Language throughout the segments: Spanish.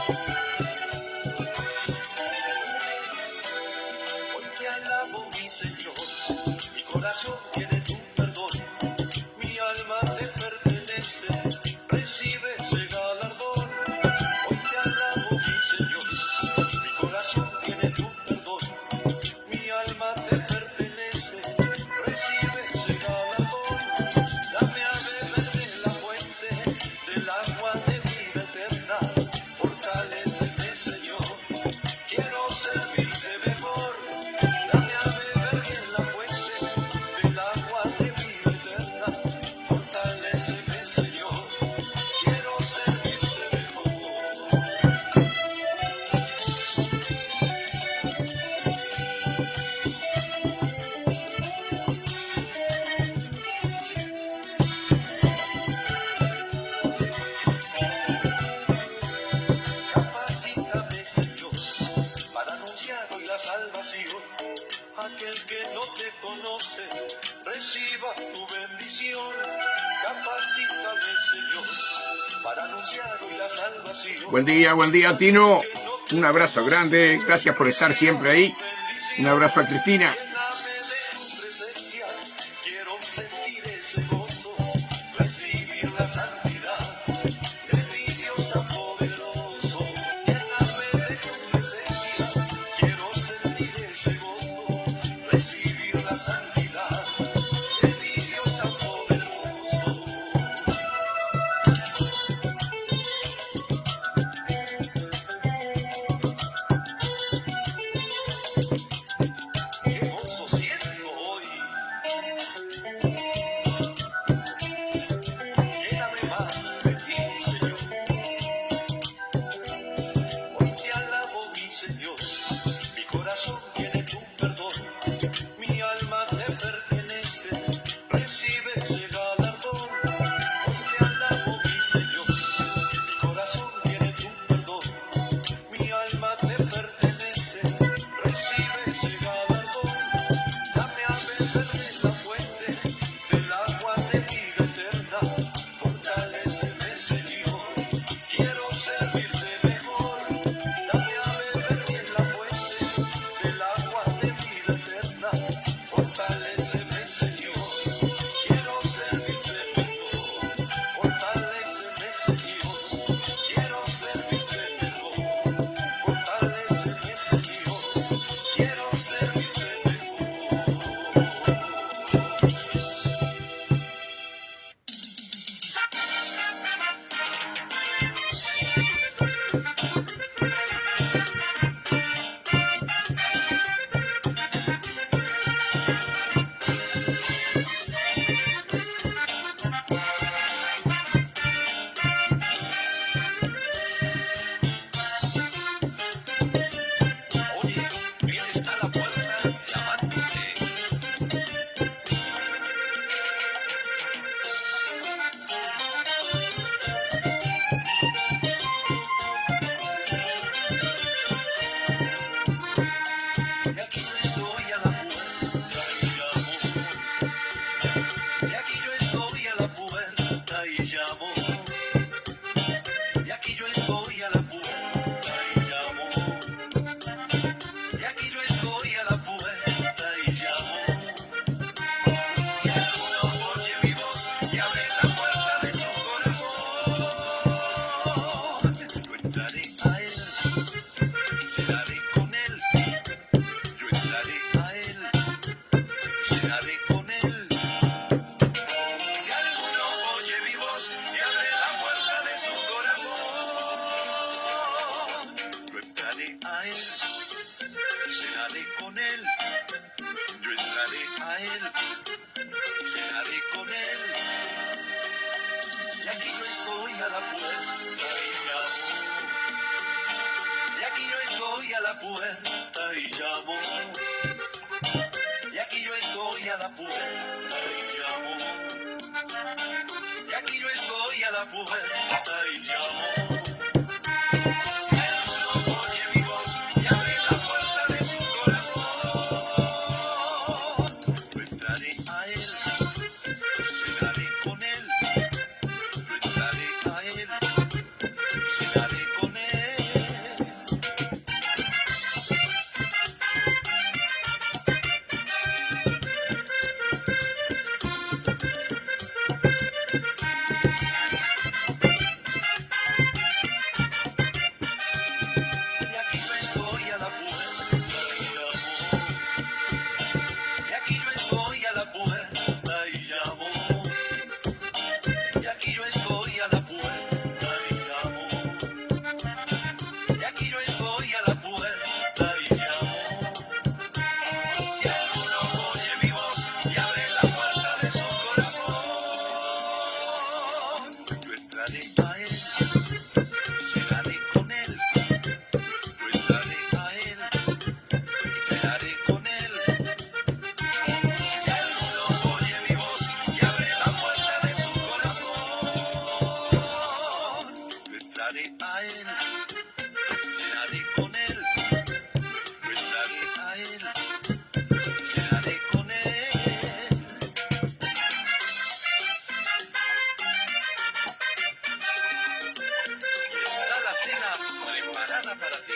Hoy te alabo, mi Señor, mi corazón tiene tu perdón, mi alma te pertenece, recibe ese galardón. Hoy te alabo, mi Señor, mi corazón tiene tu perdón, mi alma te pertenece, recibe ese galardón. Dame a beber de la fuente, del agua de vida eterna, fortaléceme, Señor, quiero servirte mejor. Dame a beber de la fuente, del agua de vida eterna, fortaléceme, Señor, quiero servirte mejor. Capacítame, Señor, para anunciar hoy la salvación. Aquel que no te conoce, reciba tu bendición. Capacítame, Señor, para anunciar hoy la salvación. Buen día, Tino. Un abrazo grande. Gracias por estar siempre ahí. Un abrazo a Cristina. Lléname de tu presencia, quiero sentir ese gozo, recibir la santidad de mi Dios tan poderoso. Lléname de tu presencia, quiero sentir ese gozo, recibir la santidad de mi Dios tan poderoso. Qué gozo siento hoy. Lléname más de ti, Señor. Hoy te alabo, mi Señor. Mi corazón tiene tu perdón. Mi alma te pertenece. Recibe ese galardón. Hoy te alabo, mi Señor. Mi corazón tiene tu perdón. Mi alma te pertenece. Recibe ese galardón. Dame a beber de la fuente, del agua de vida eterna. Fortaléceme, Señor, quiero servirte mejor. Dame a beber de la fuente, del agua de vida eterna. Fortaléceme, Señor, quiero servirte mejor. Fortaléceme, Señor, quiero servirte mejor. Fortaléceme, Señor, quiero servirte mejor. Oye, él está a la puerta llamándote. Y aquí yo estoy a la puerta y llamo. Y aquí yo estoy a la puerta y llamo. Y aquí yo estoy a la puerta y llamo. Y aquí yo estoy a la puerta y llamo. Si alguno oye mi voz y abre la puerta de su corazón, yo entraré a él, cenaré con él. Yo entraré a él, cenaré con él. Si alguno oye mi voz y abre la puerta de su corazón, yo entraré a él, cenaré con él. Yo entraré a él, cenaré con él. Y aquí yo estoy a la puerta y llamo. Y aquí yo estoy a la puerta y llamo. Y aquí yo estoy a la puerta y llamo. Y aquí yo estoy a la puerta y llamo. Si alguno oye mi voz y abre la puerta de su corazón, yo entraré a él, cenaré con él. Yo entraré a él, cenaré con él. entraré a él, cenaré con él, yo entraré a él y cenaré con él. Si alguno oye mi voz y abre la puerta de su corazón, yo entraré a él, cenaré con él, yo entraré a él, cenaré con él. Está la cena preparada para ti.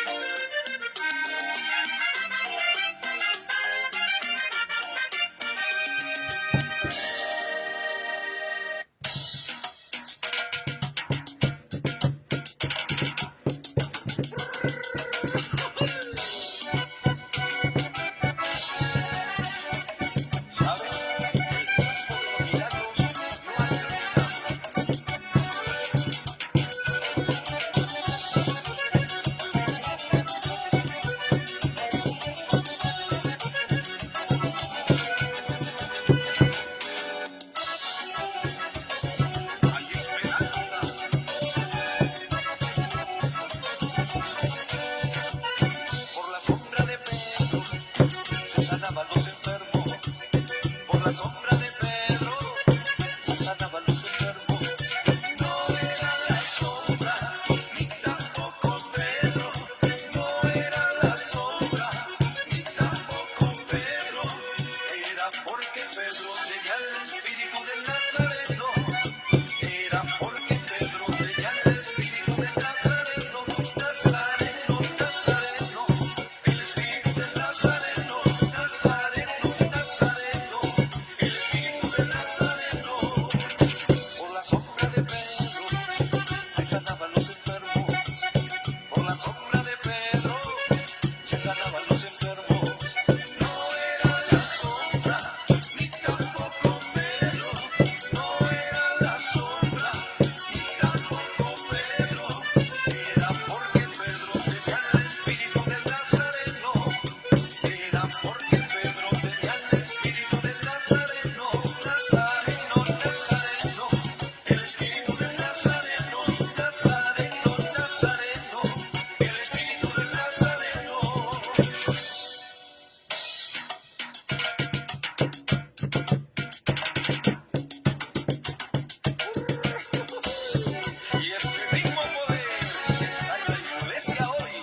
¿Sabes? El tiempo de los milagros no ha terminado. Hay esperanza. Por la sombra de Pedro se sanaban los enfermos. Por la sombra de Pedro se sanaban los enfermos. No era la sombra, ni tampoco Pedro. No era la sombra, ni tampoco Pedro. Era porque Pedro tenía el espíritu del Nazareno. Era porque Pedro tenía el espíritu del Nazareno. Nazareno, Nazareno. El espíritu del Nazareno. Nazareno, Nazareno. El espíritu del Nazareno. Por la sombra de Pedro se sanaban los enfermos. Por la sombra de Pedro se sanaban los enfermos. No era la sombra, ni tampoco Pedro. No era la sombra, ni tampoco Pedro. Era porque Pedro tenía el espíritu del Nazareno. Era porque Pedro tenía el espíritu del Nazareno. Nazareno, Nazareno. El espíritu del Nazareno. Nazareno, Nazareno. El espíritu del Nazareno. Y ese mismo poder está en la iglesia hoy.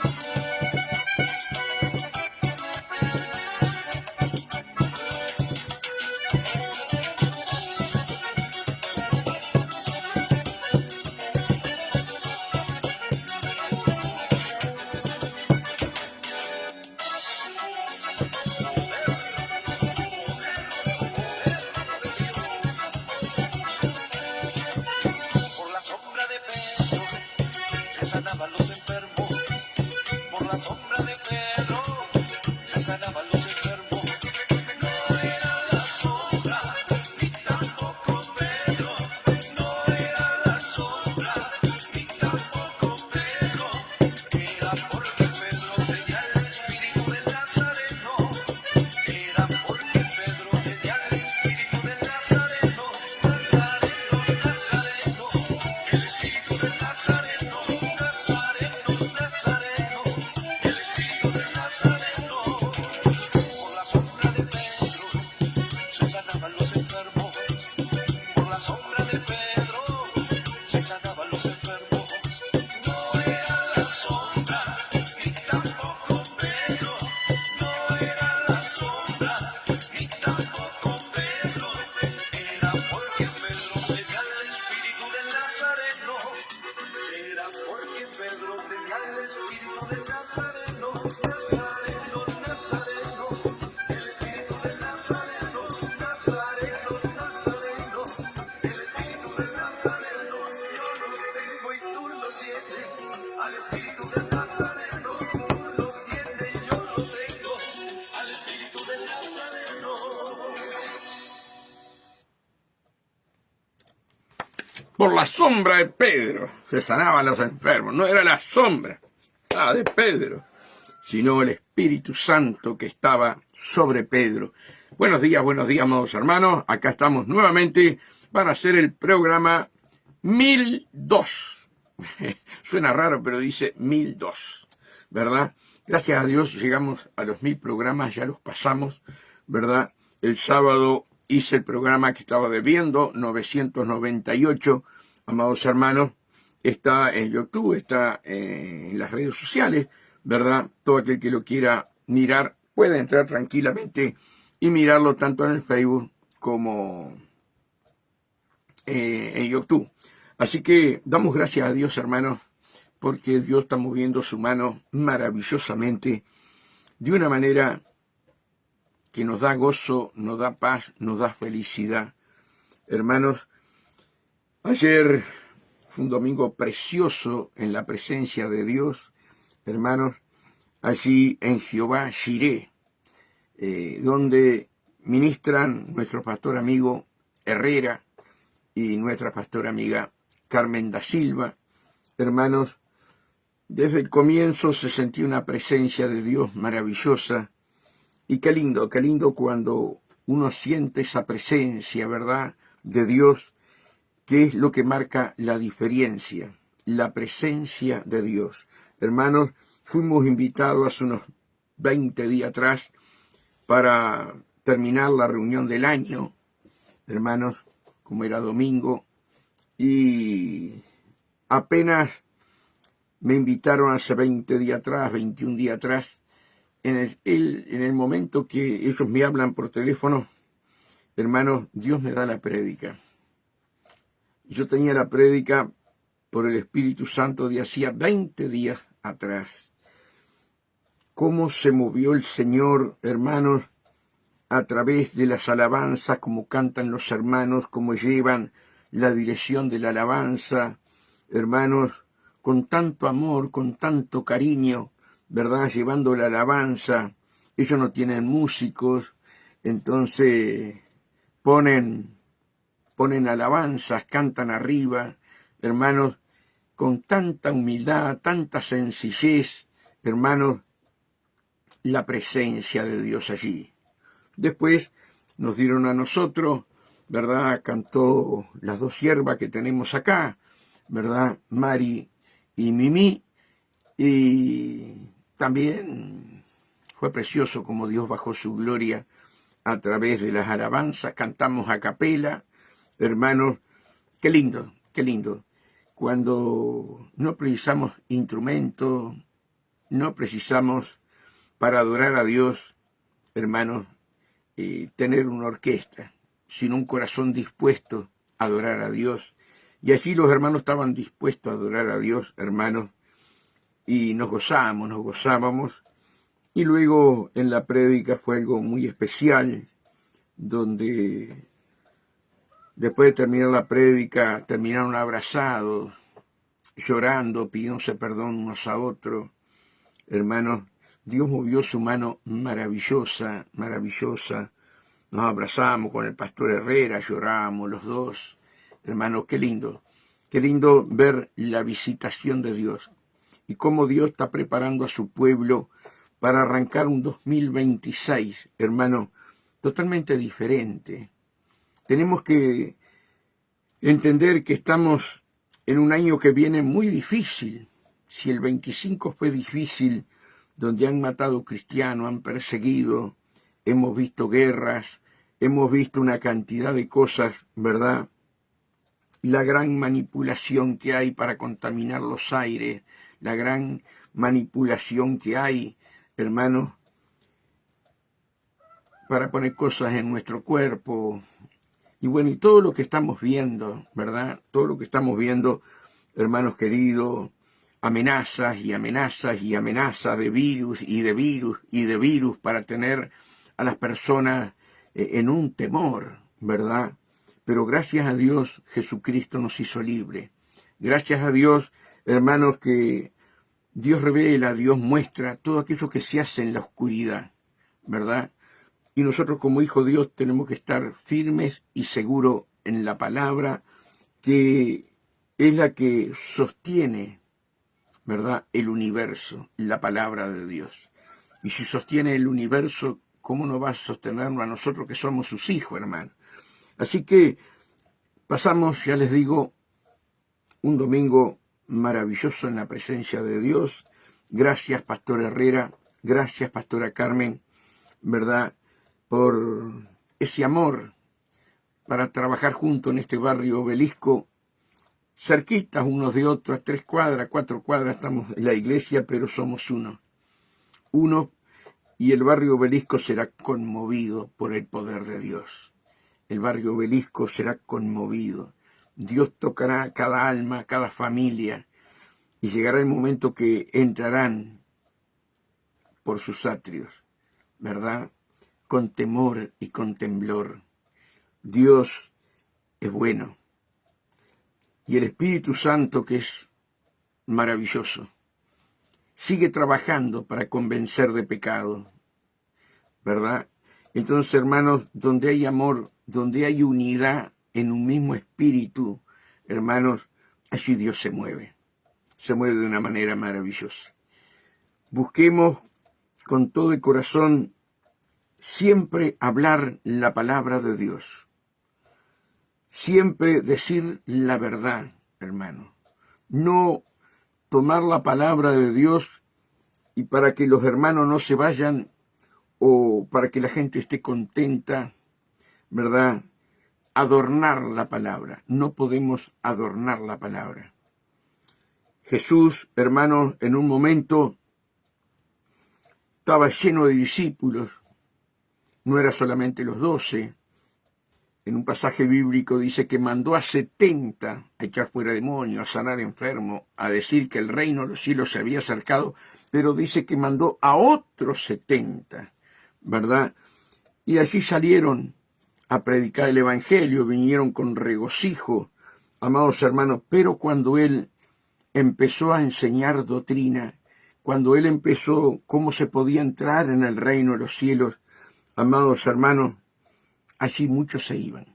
Por la sombra de Pedro se sanaban los enfermos. Por la sombra de Pedro se sanaban los enfermos. No era la sombra, ni tampoco Pedro. No era la sombra, ni tampoco Pedro. Era porque Pedro tenía el espíritu del Nazareno. Era porque Pedro tenía el espíritu del Nazareno. Nazareno, Nazareno. El espíritu del Nazareno. Nazareno, Nazareno. El espíritu del Nazareno. Por la sombra de Pedro se sanaban los enfermos. Por la sombra de Pedro se sanaban los enfermos. No era la sombra, ni tampoco Pedro. No era la sombra, ni tampoco Pedro. Era porque Pedro tenía el espíritu del Nazareno. Era porque Pedro tenía el espíritu del Nazareno. Nazareno, Nazareno. El espíritu del Nazareno. Nazareno, Nazareno. El espíritu del Nazareno. Yo lo tengo y tú lo tienes. Al espíritu del Nazareno. Tú lo tienes, yo lo tengo. Al espíritu del Nazareno. Por la sombra de Pedro se sanaban los enfermos. No era la sombra de Pedro, sino el Espíritu Santo que estaba sobre Pedro. Buenos días, amados hermanos. Acá estamos nuevamente para hacer el programa 1002. Suena raro, pero dice 1002, ¿verdad? Gracias a Dios llegamos a los 1000 programas, ya los pasamos, ¿verdad? El sábado hice el programa que estaba debiendo, 998, amados hermanos. Está en YouTube, está en las redes sociales, ¿verdad? Todo aquel que lo quiera mirar puede entrar tranquilamente y mirarlo tanto en el Facebook como en YouTube. Así que damos gracias a Dios, hermanos, porque Dios está moviendo su mano maravillosamente, de una manera que nos da gozo, nos da paz, nos da felicidad. Hermanos, ayer fue un domingo precioso en la presencia de Dios, hermanos, allí en Jehová Jireh, donde ministran nuestro pastor amigo Herrera y nuestra pastora amiga Carmen da Silva. Hermanos, desde el comienzo se sentía una presencia de Dios maravillosa, y qué lindo cuando uno siente esa presencia, ¿verdad?, de Dios, que es lo que marca la diferencia, la presencia de Dios. Hermanos, fuimos invitados hace unos 20 días atrás para terminar la reunión del año, hermanos, como era domingo, y apenas me invitaron hace 20 días atrás, 21 días atrás, en el momento que ellos me hablan por teléfono, hermanos, Dios me da la prédica. Yo tenía la prédica por el Espíritu Santo de hacía 20 días atrás. Cómo se movió el Señor, hermanos, a través de las alabanzas, como cantan los hermanos, como llevan la dirección de la alabanza, hermanos, con tanto amor, con tanto cariño, ¿verdad?, llevando la alabanza. Ellos no tienen músicos, entonces ponen alabanzas, cantan arriba, hermanos, con tanta humildad, tanta sencillez, hermanos, la presencia de Dios allí. Después nos dieron a nosotros, ¿verdad?, cantó las dos siervas que tenemos acá, ¿verdad?, Mari y Mimi, y también fue precioso como Dios bajó su gloria a través de las alabanzas. Cantamos a capela, hermanos, qué lindo, cuando no precisamos instrumentos, no precisamos para adorar a Dios, hermanos, tener una orquesta, sino un corazón dispuesto a adorar a Dios. Y allí los hermanos estaban dispuestos a adorar a Dios, hermanos, y nos gozábamos. Y luego en la prédica fue algo muy especial, donde después de terminar la prédica, terminaron abrazados, llorando, pidiéndose perdón unos a otros. Hermanos, Dios movió su mano maravillosa. Nos abrazamos con el pastor Herrera, lloramos los dos. Hermanos, qué lindo ver la visitación de Dios y cómo Dios está preparando a su pueblo para arrancar un 2026, hermano, totalmente diferente. Tenemos que entender que estamos en un año que viene muy difícil. Si el 25 fue difícil, donde han matado cristianos, han perseguido, hemos visto guerras, hemos visto una cantidad de cosas, ¿verdad? La gran manipulación que hay para contaminar los aires, la gran manipulación que hay, hermanos, para poner cosas en nuestro cuerpo. Y bueno, y todo lo que estamos viendo, ¿verdad? Todo lo que estamos viendo, hermanos queridos, amenazas de virus y de virus y de virus para tener a las personas en un temor, ¿verdad? Pero gracias a Dios, Jesucristo nos hizo libre. Gracias a Dios, hermanos, que Dios revela, Dios muestra todo aquello que se hace en la oscuridad, ¿verdad? Y nosotros como hijos de Dios tenemos que estar firmes y seguros en la palabra, que es la que sostiene, ¿verdad?, el universo, la palabra de Dios. Y si sostiene el universo, ¿cómo no va a sostenernos a nosotros que somos sus hijos, hermano? Así que pasamos, ya les digo, un domingo maravilloso en la presencia de Dios. Gracias, Pastor Herrera. Gracias, Pastora Carmen, ¿verdad? Por ese amor para trabajar juntos en este barrio Obelisco, cerquitas unos de otros, 3 cuadras, 4 cuadras, estamos en la iglesia, pero somos uno. Uno, y el barrio Obelisco será conmovido por el poder de Dios. El barrio Obelisco será conmovido. Dios tocará a cada alma, a cada familia, y llegará el momento que entrarán por sus atrios, ¿verdad? Con temor y con temblor. Dios es bueno. Y el Espíritu Santo, que es maravilloso, sigue trabajando para convencer de pecado, ¿verdad? Entonces, hermanos, donde hay amor, donde hay unidad en un mismo espíritu, hermanos, allí Dios se mueve de una manera maravillosa. Busquemos con todo el corazón siempre hablar la palabra de Dios, siempre decir la verdad, hermano, no tomar la palabra de Dios y para que los hermanos no se vayan o para que la gente esté contenta, ¿verdad? Adornar la palabra. No podemos adornar la palabra. Jesús, hermanos, en un momento estaba lleno de discípulos. No era solamente los 12. En un pasaje bíblico dice que mandó a 70 a echar fuera demonios, a sanar enfermos, a decir que el reino de los cielos se había acercado, pero dice que mandó a otros 70, ¿verdad? Y allí salieron a predicar el Evangelio, vinieron con regocijo, amados hermanos, pero cuando él empezó a enseñar doctrina, cuando él empezó cómo se podía entrar en el reino de los cielos, amados hermanos, allí muchos se iban,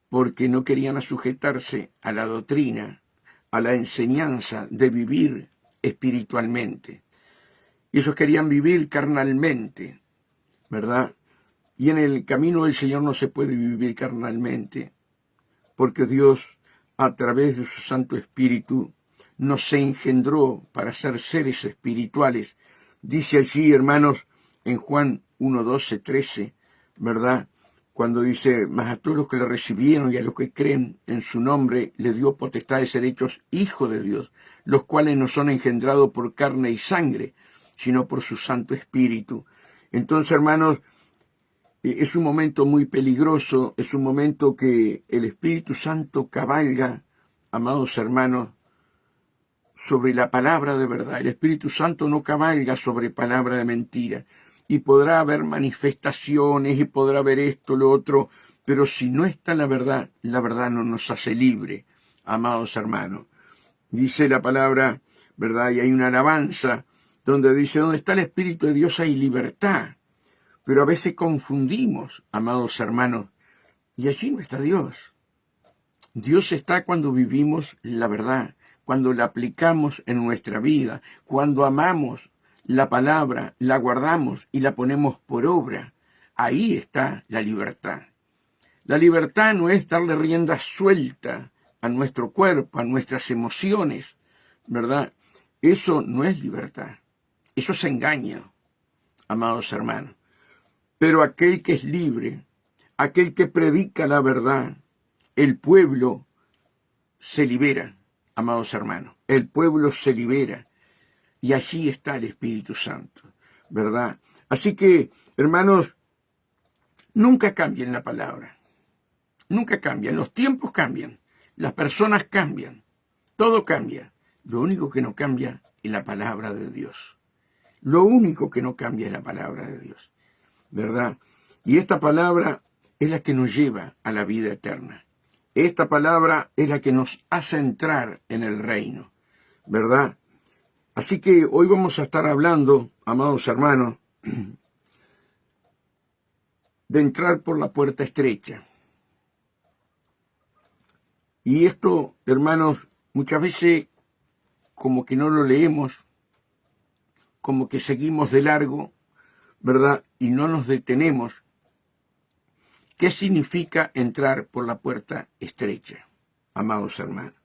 porque no querían sujetarse a la doctrina, a la enseñanza de vivir espiritualmente. Ellos querían vivir carnalmente, ¿verdad? Y en el camino del Señor no se puede vivir carnalmente, porque Dios, a través de su Santo Espíritu, nos engendró para ser seres espirituales. Dice allí, hermanos, en Juan 1, 12, 13, ¿verdad? Cuando dice, mas a todos los que le recibieron y a los que creen en su nombre, les dio potestad de ser hechos hijos de Dios, los cuales no son engendrados por carne y sangre, sino por su Santo Espíritu. Entonces, hermanos, es un momento muy peligroso, es un momento que el Espíritu Santo cabalga, amados hermanos, sobre la palabra de verdad. El Espíritu Santo no cabalga sobre palabra de mentira. Y podrá haber manifestaciones y podrá haber esto, lo otro, pero si no está la verdad no nos hace libre, amados hermanos. Dice la palabra, ¿verdad? Y hay una alabanza donde dice, donde está el Espíritu de Dios hay libertad. Pero a veces confundimos, amados hermanos, y allí no está Dios. Dios está cuando vivimos la verdad, cuando la aplicamos en nuestra vida, cuando amamos la palabra, la guardamos y la ponemos por obra. Ahí está la libertad. La libertad no es darle rienda suelta a nuestro cuerpo, a nuestras emociones, ¿verdad? Eso no es libertad. Eso es engaño, amados hermanos. Pero aquel que es libre, aquel que predica la verdad, el pueblo se libera, amados hermanos. El pueblo se libera. Y allí está el Espíritu Santo, ¿verdad? Así que, hermanos, nunca cambien la palabra. Nunca cambian. Los tiempos cambian. Las personas cambian. Todo cambia. Lo único que no cambia es la palabra de Dios. Lo único que no cambia es la palabra de Dios, ¿verdad? Y esta palabra es la que nos lleva a la vida eterna. Esta palabra es la que nos hace entrar en el reino, ¿verdad? Así que hoy vamos a estar hablando, amados hermanos, de entrar por la puerta estrecha. Y esto, hermanos, muchas veces como que no lo leemos, como que seguimos de largo, ¿verdad? Y no nos detenemos. ¿Qué significa entrar por la puerta estrecha? amados hermanos.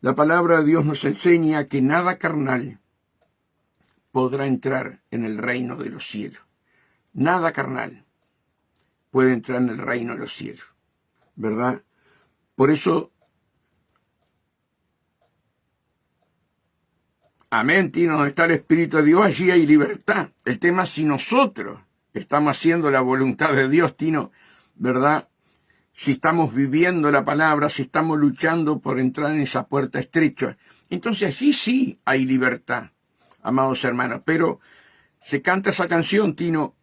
La palabra de Dios nos enseña que nada carnal podrá entrar en el reino de los cielos. Nada carnal puede entrar en el reino de los cielos, ¿verdad? Por eso, amén, Tino, donde está el Espíritu de Dios, allí hay libertad. El tema es si nosotros estamos haciendo la voluntad de Dios, Tino, ¿verdad? Si estamos viviendo la palabra, si estamos luchando por entrar en esa puerta estrecha. Entonces allí sí hay libertad, amados hermanos. Pero se canta esa canción, Tino,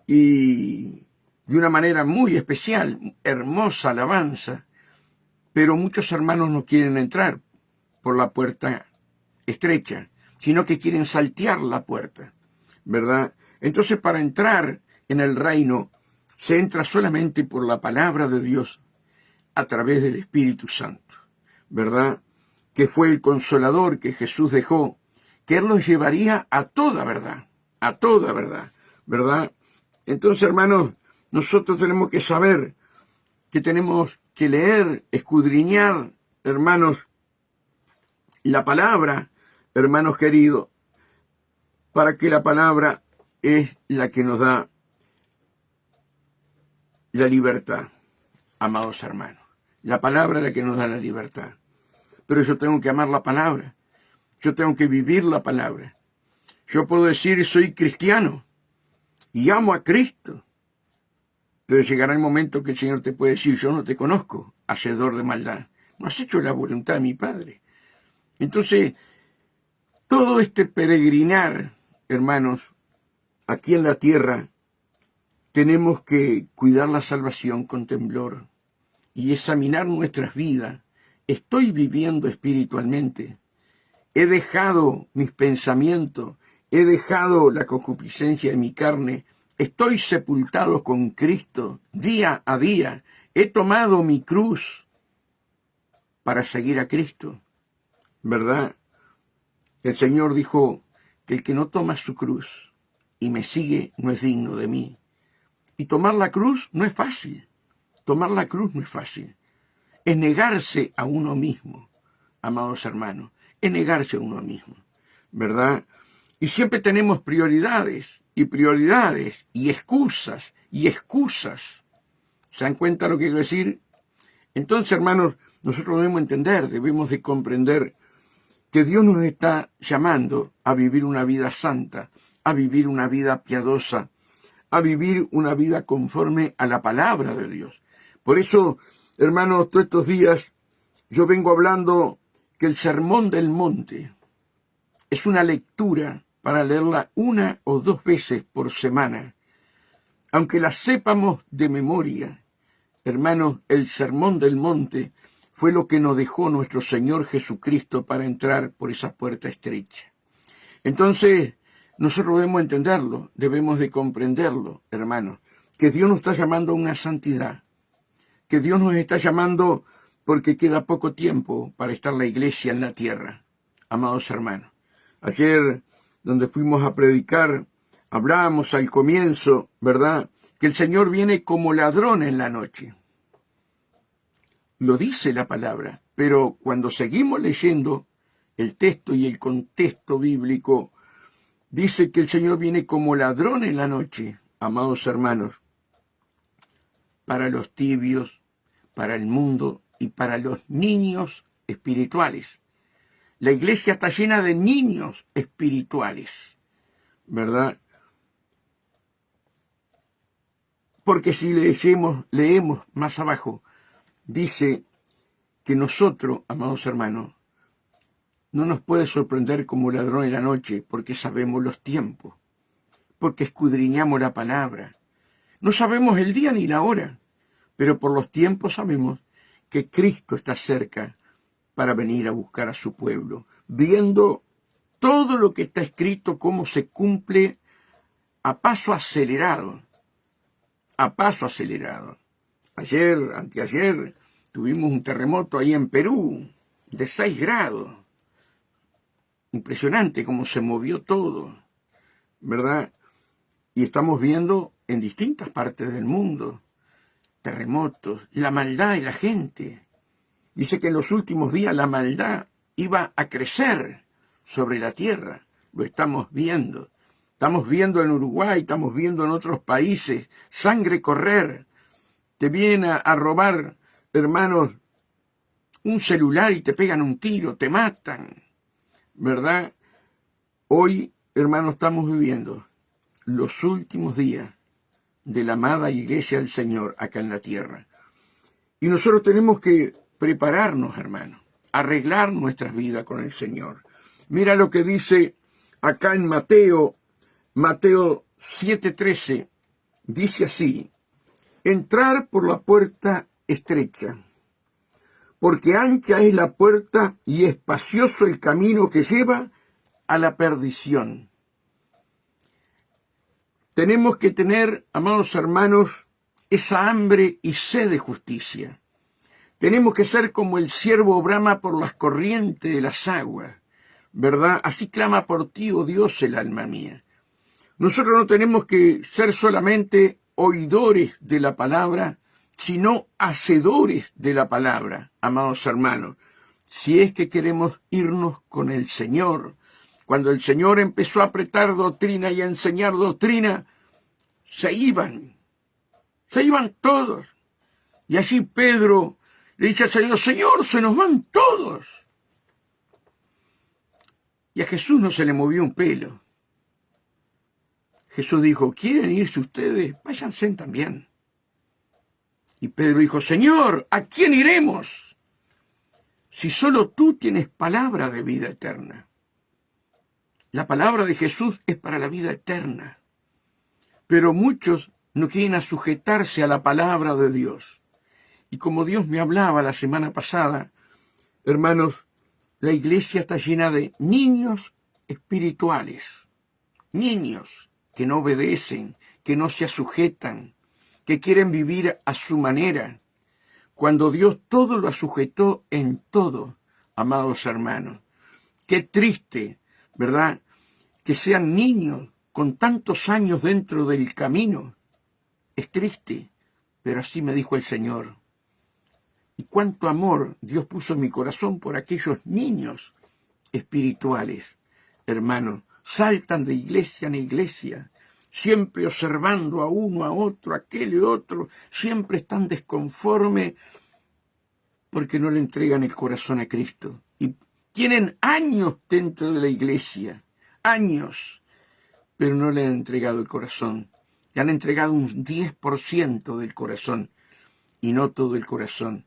y de una manera muy especial, hermosa alabanza, pero muchos hermanos no quieren entrar por la puerta estrecha, sino que quieren saltear la puerta, ¿verdad? Entonces para entrar en el reino se entra solamente por la palabra de Dios a través del Espíritu Santo, ¿verdad? Que fue el consolador que Jesús dejó, que Él nos llevaría a toda verdad, ¿verdad? Entonces, hermanos, nosotros tenemos que saber que tenemos que leer, escudriñar, hermanos, la palabra, hermanos queridos, para que la palabra es la que nos da la libertad, amados hermanos. La palabra es la que nos da la libertad. Pero yo tengo que amar la palabra. Yo tengo que vivir la palabra. Yo puedo decir soy cristiano y amo a Cristo. Pero llegará el momento que el Señor te puede decir, yo no te conozco, hacedor de maldad. No has hecho la voluntad de mi Padre. Entonces, todo este peregrinar, hermanos, aquí en la tierra, tenemos que cuidar la salvación con temblor y examinar nuestras vidas. ¿Estoy viviendo espiritualmente? ¿He dejado mis pensamientos? ¿He dejado la concupiscencia de mi carne? ¿Estoy sepultado con Cristo día a día? ¿He tomado mi cruz para seguir a Cristo? ¿Verdad? El Señor dijo que el que no toma su cruz y me sigue no es digno de mí. Y tomar la cruz no es fácil. Tomar la cruz no es fácil. Es negarse a uno mismo, amados hermanos. Es negarse a uno mismo, ¿verdad? Y siempre tenemos prioridades y excusas y excusas. ¿Se dan cuenta lo que quiero decir? Entonces, hermanos, nosotros debemos entender, debemos de comprender que Dios nos está llamando a vivir una vida santa, a vivir una vida piadosa, a vivir una vida conforme a la palabra de Dios. Por eso, hermanos, todos estos días yo vengo hablando que el Sermón del Monte es una lectura para leerla 1 o 2 veces por semana. Aunque la sepamos de memoria, hermanos, el Sermón del Monte fue lo que nos dejó nuestro Señor Jesucristo para entrar por esa puerta estrecha. Entonces, nosotros debemos entenderlo, debemos de comprenderlo, hermanos, que Dios nos está llamando a una santidad, que Dios nos está llamando porque queda poco tiempo para estar la iglesia en la tierra, amados hermanos. Ayer, donde fuimos a predicar, hablábamos al comienzo, ¿verdad?, que el Señor viene como ladrón en la noche. Lo dice la palabra, pero cuando seguimos leyendo el texto y el contexto bíblico, dice que el Señor viene como ladrón en la noche, amados hermanos, para los tibios, para el mundo y para los niños espirituales. La iglesia está llena de niños espirituales, ¿verdad? Porque si leemos más abajo, dice que nosotros, amados hermanos, no nos puede sorprender como ladrón en la noche, porque sabemos los tiempos, porque escudriñamos la palabra. No sabemos el día ni la hora, pero por los tiempos sabemos que Cristo está cerca para venir a buscar a su pueblo, viendo todo lo que está escrito, cómo se cumple a paso acelerado, Anteayer, tuvimos un terremoto ahí en Perú de 6 grados. Impresionante cómo se movió todo, ¿verdad? Y estamos viendo en distintas partes del mundo terremotos, la maldad de la gente. Dice que en los últimos días la maldad iba a crecer sobre la tierra. Lo estamos viendo. Estamos viendo en Uruguay, estamos viendo en otros países, sangre correr. Te vienen a robar, hermanos, un celular y te pegan un tiro, te matan, ¿verdad? Hoy, hermanos, estamos viviendo los últimos días de la amada Iglesia del Señor acá en la tierra. Y nosotros tenemos que prepararnos, hermanos, arreglar nuestras vidas con el Señor. Mira lo que dice acá en Mateo 7:13, dice así: entrar por la puerta estrecha, porque ancha es la puerta y espacioso el camino que lleva a la perdición. Tenemos que tener, amados hermanos, esa hambre y sed de justicia. Tenemos que ser como el ciervo brama por las corrientes de las aguas, ¿verdad? Así clama por ti, oh Dios, el alma mía. Nosotros no tenemos que ser solamente oidores de la palabra, sino hacedores de la palabra, amados hermanos. Si es que queremos irnos con el Señor. Cuando el Señor empezó a apretar doctrina y a enseñar doctrina, se iban todos. Y allí Pedro le dice al Señor: Señor, se nos van todos. Y a Jesús no se le movió un pelo. Jesús dijo: ¿quieren irse ustedes? Váyanse también. Y Pedro dijo: Señor, ¿a quién iremos? Si solo tú tienes palabra de vida eterna. La palabra de Jesús es para la vida eterna. Pero muchos no quieren sujetarse a la palabra de Dios. Y como Dios me hablaba la semana pasada, hermanos, la iglesia está llena de niños espirituales. Niños que no obedecen, que no se sujetan, que quieren vivir a su manera, cuando Dios todo lo sujetó en todo, amados hermanos. Qué triste, ¿verdad?, que sean niños con tantos años dentro del camino. Es triste, pero así me dijo el Señor. Y cuánto amor Dios puso en mi corazón por aquellos niños espirituales, hermanos. Saltan de iglesia en iglesia, siempre observando a uno, a otro, a aquel y otro, siempre están desconformes porque no le entregan el corazón a Cristo. Y tienen años dentro de la iglesia, años, pero no le han entregado el corazón. Le han entregado un 10% del corazón y no todo el corazón.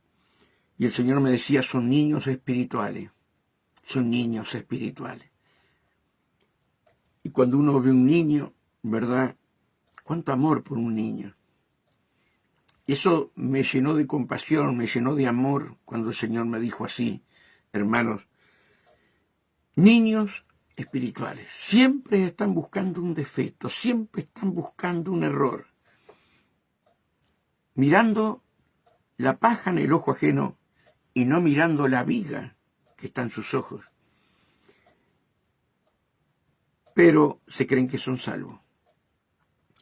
Y el Señor me decía: son niños espirituales, son niños espirituales. Y cuando uno ve un niño, ¿verdad?, cuánto amor por un niño. Eso me llenó de compasión, me llenó de amor cuando el Señor me dijo así: hermanos, niños espirituales siempre están buscando un defecto, siempre están buscando un error, mirando la paja en el ojo ajeno y no mirando la viga que está en sus ojos. Pero se creen que son salvos.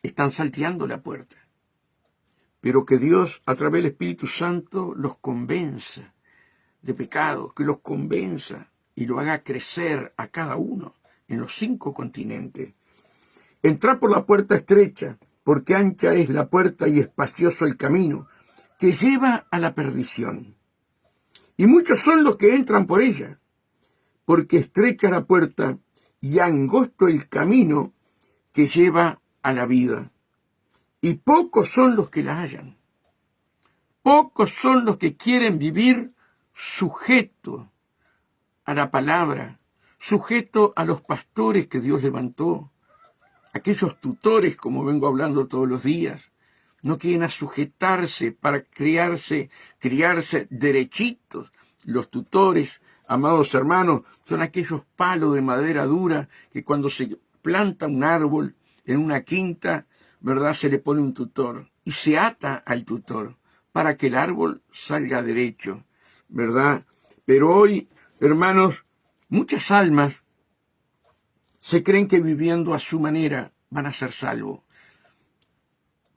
Están salteando la puerta. Pero que Dios, a través del Espíritu Santo, los convenza de pecado, que los convenza y lo haga crecer a cada uno en los 5 continentes. Entrad por la puerta estrecha, porque ancha es la puerta y espacioso el camino que lleva a la perdición. Y muchos son los que entran por ella, porque estrecha la puerta y angosto el camino que lleva a la vida. Y pocos son los que la hallan. Pocos son los que quieren vivir sujeto a la palabra, sujeto a los pastores que Dios levantó, aquellos tutores, como vengo hablando todos los días. No quieren sujetarse para criarse derechitos. Los tutores, amados hermanos, son aquellos palos de madera dura que cuando se planta un árbol en una quinta, ¿verdad?, se le pone un tutor y se ata al tutor para que el árbol salga derecho, ¿verdad? Pero hoy, hermanos, muchas almas se creen que viviendo a su manera van a ser salvos.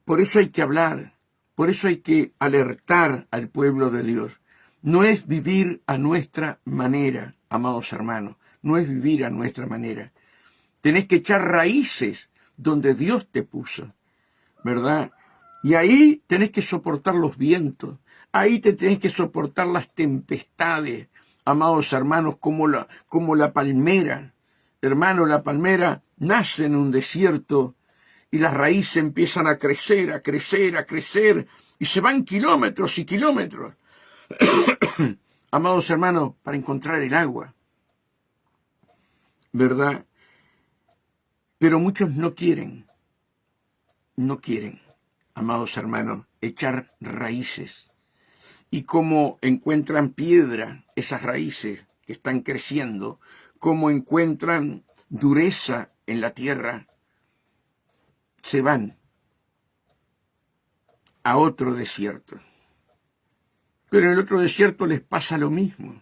Por eso hay que hablar, por eso hay que alertar al pueblo de Dios, No es vivir a nuestra manera, amados hermanos, no es vivir a nuestra manera. Tenés que echar raíces donde Dios te puso, ¿verdad? Y ahí tenés que soportar los vientos, ahí te tenés que soportar las tempestades, amados hermanos, como la palmera. Hermano, la palmera nace en un desierto y las raíces empiezan a crecer, a crecer, a crecer, y se van kilómetros y kilómetros, amados hermanos, para encontrar el agua, ¿verdad? Pero muchos no quieren, amados hermanos, echar raíces. Y como encuentran piedra esas raíces que están creciendo, como encuentran dureza en la tierra, se van a otro desierto. Pero en el otro desierto les pasa lo mismo.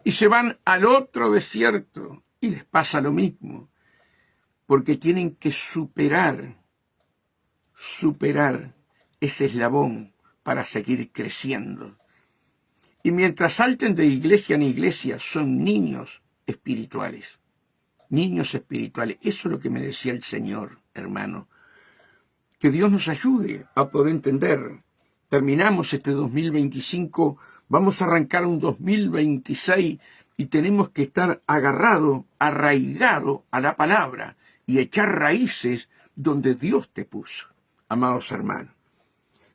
Y se van al otro desierto y les pasa lo mismo. Porque tienen que superar ese eslabón para seguir creciendo. Y mientras salten de iglesia en iglesia, son niños espirituales. Niños espirituales. Eso es lo que me decía el Señor, hermano. Que Dios nos ayude a poder entender. Terminamos este 2025, vamos a arrancar un 2026 y tenemos que estar agarrados, arraigados a la palabra y echar raíces donde Dios te puso, amados hermanos.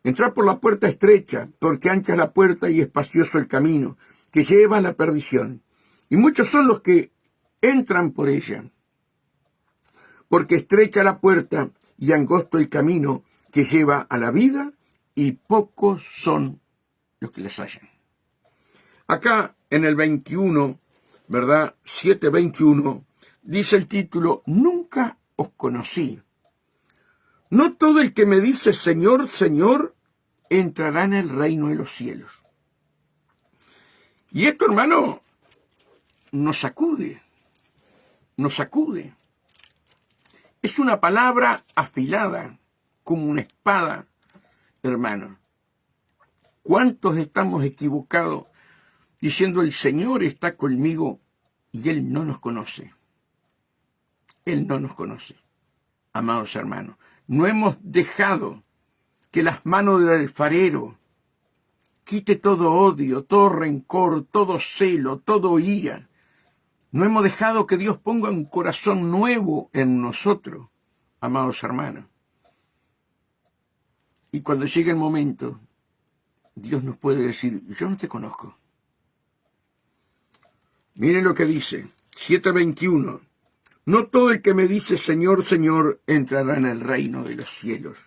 Entrar por la puerta estrecha, porque ancha es la puerta y espacioso el camino que lleva a la perdición. Y muchos son los que entran por ella, porque estrecha la puerta y angosto el camino que lleva a la vida, y pocos son los que les hallan. Acá en el 21, ¿verdad? 7:21, dice el título, nunca os conocí. No todo el que me dice Señor, Señor, entrará en el reino de los cielos. Y esto, hermano, nos sacude. Es una palabra afilada, como una espada, hermano. ¿Cuántos estamos equivocados diciendo el Señor está conmigo y Él no nos conoce? Él no nos conoce, amados hermanos. No hemos dejado que las manos del alfarero quite todo odio, todo rencor, todo celo, todo ira. No hemos dejado que Dios ponga un corazón nuevo en nosotros, amados hermanos. Y cuando llegue el momento, Dios nos puede decir, yo no te conozco. Miren lo que dice, 7:21. No todo el que me dice Señor, Señor, entrará en el reino de los cielos,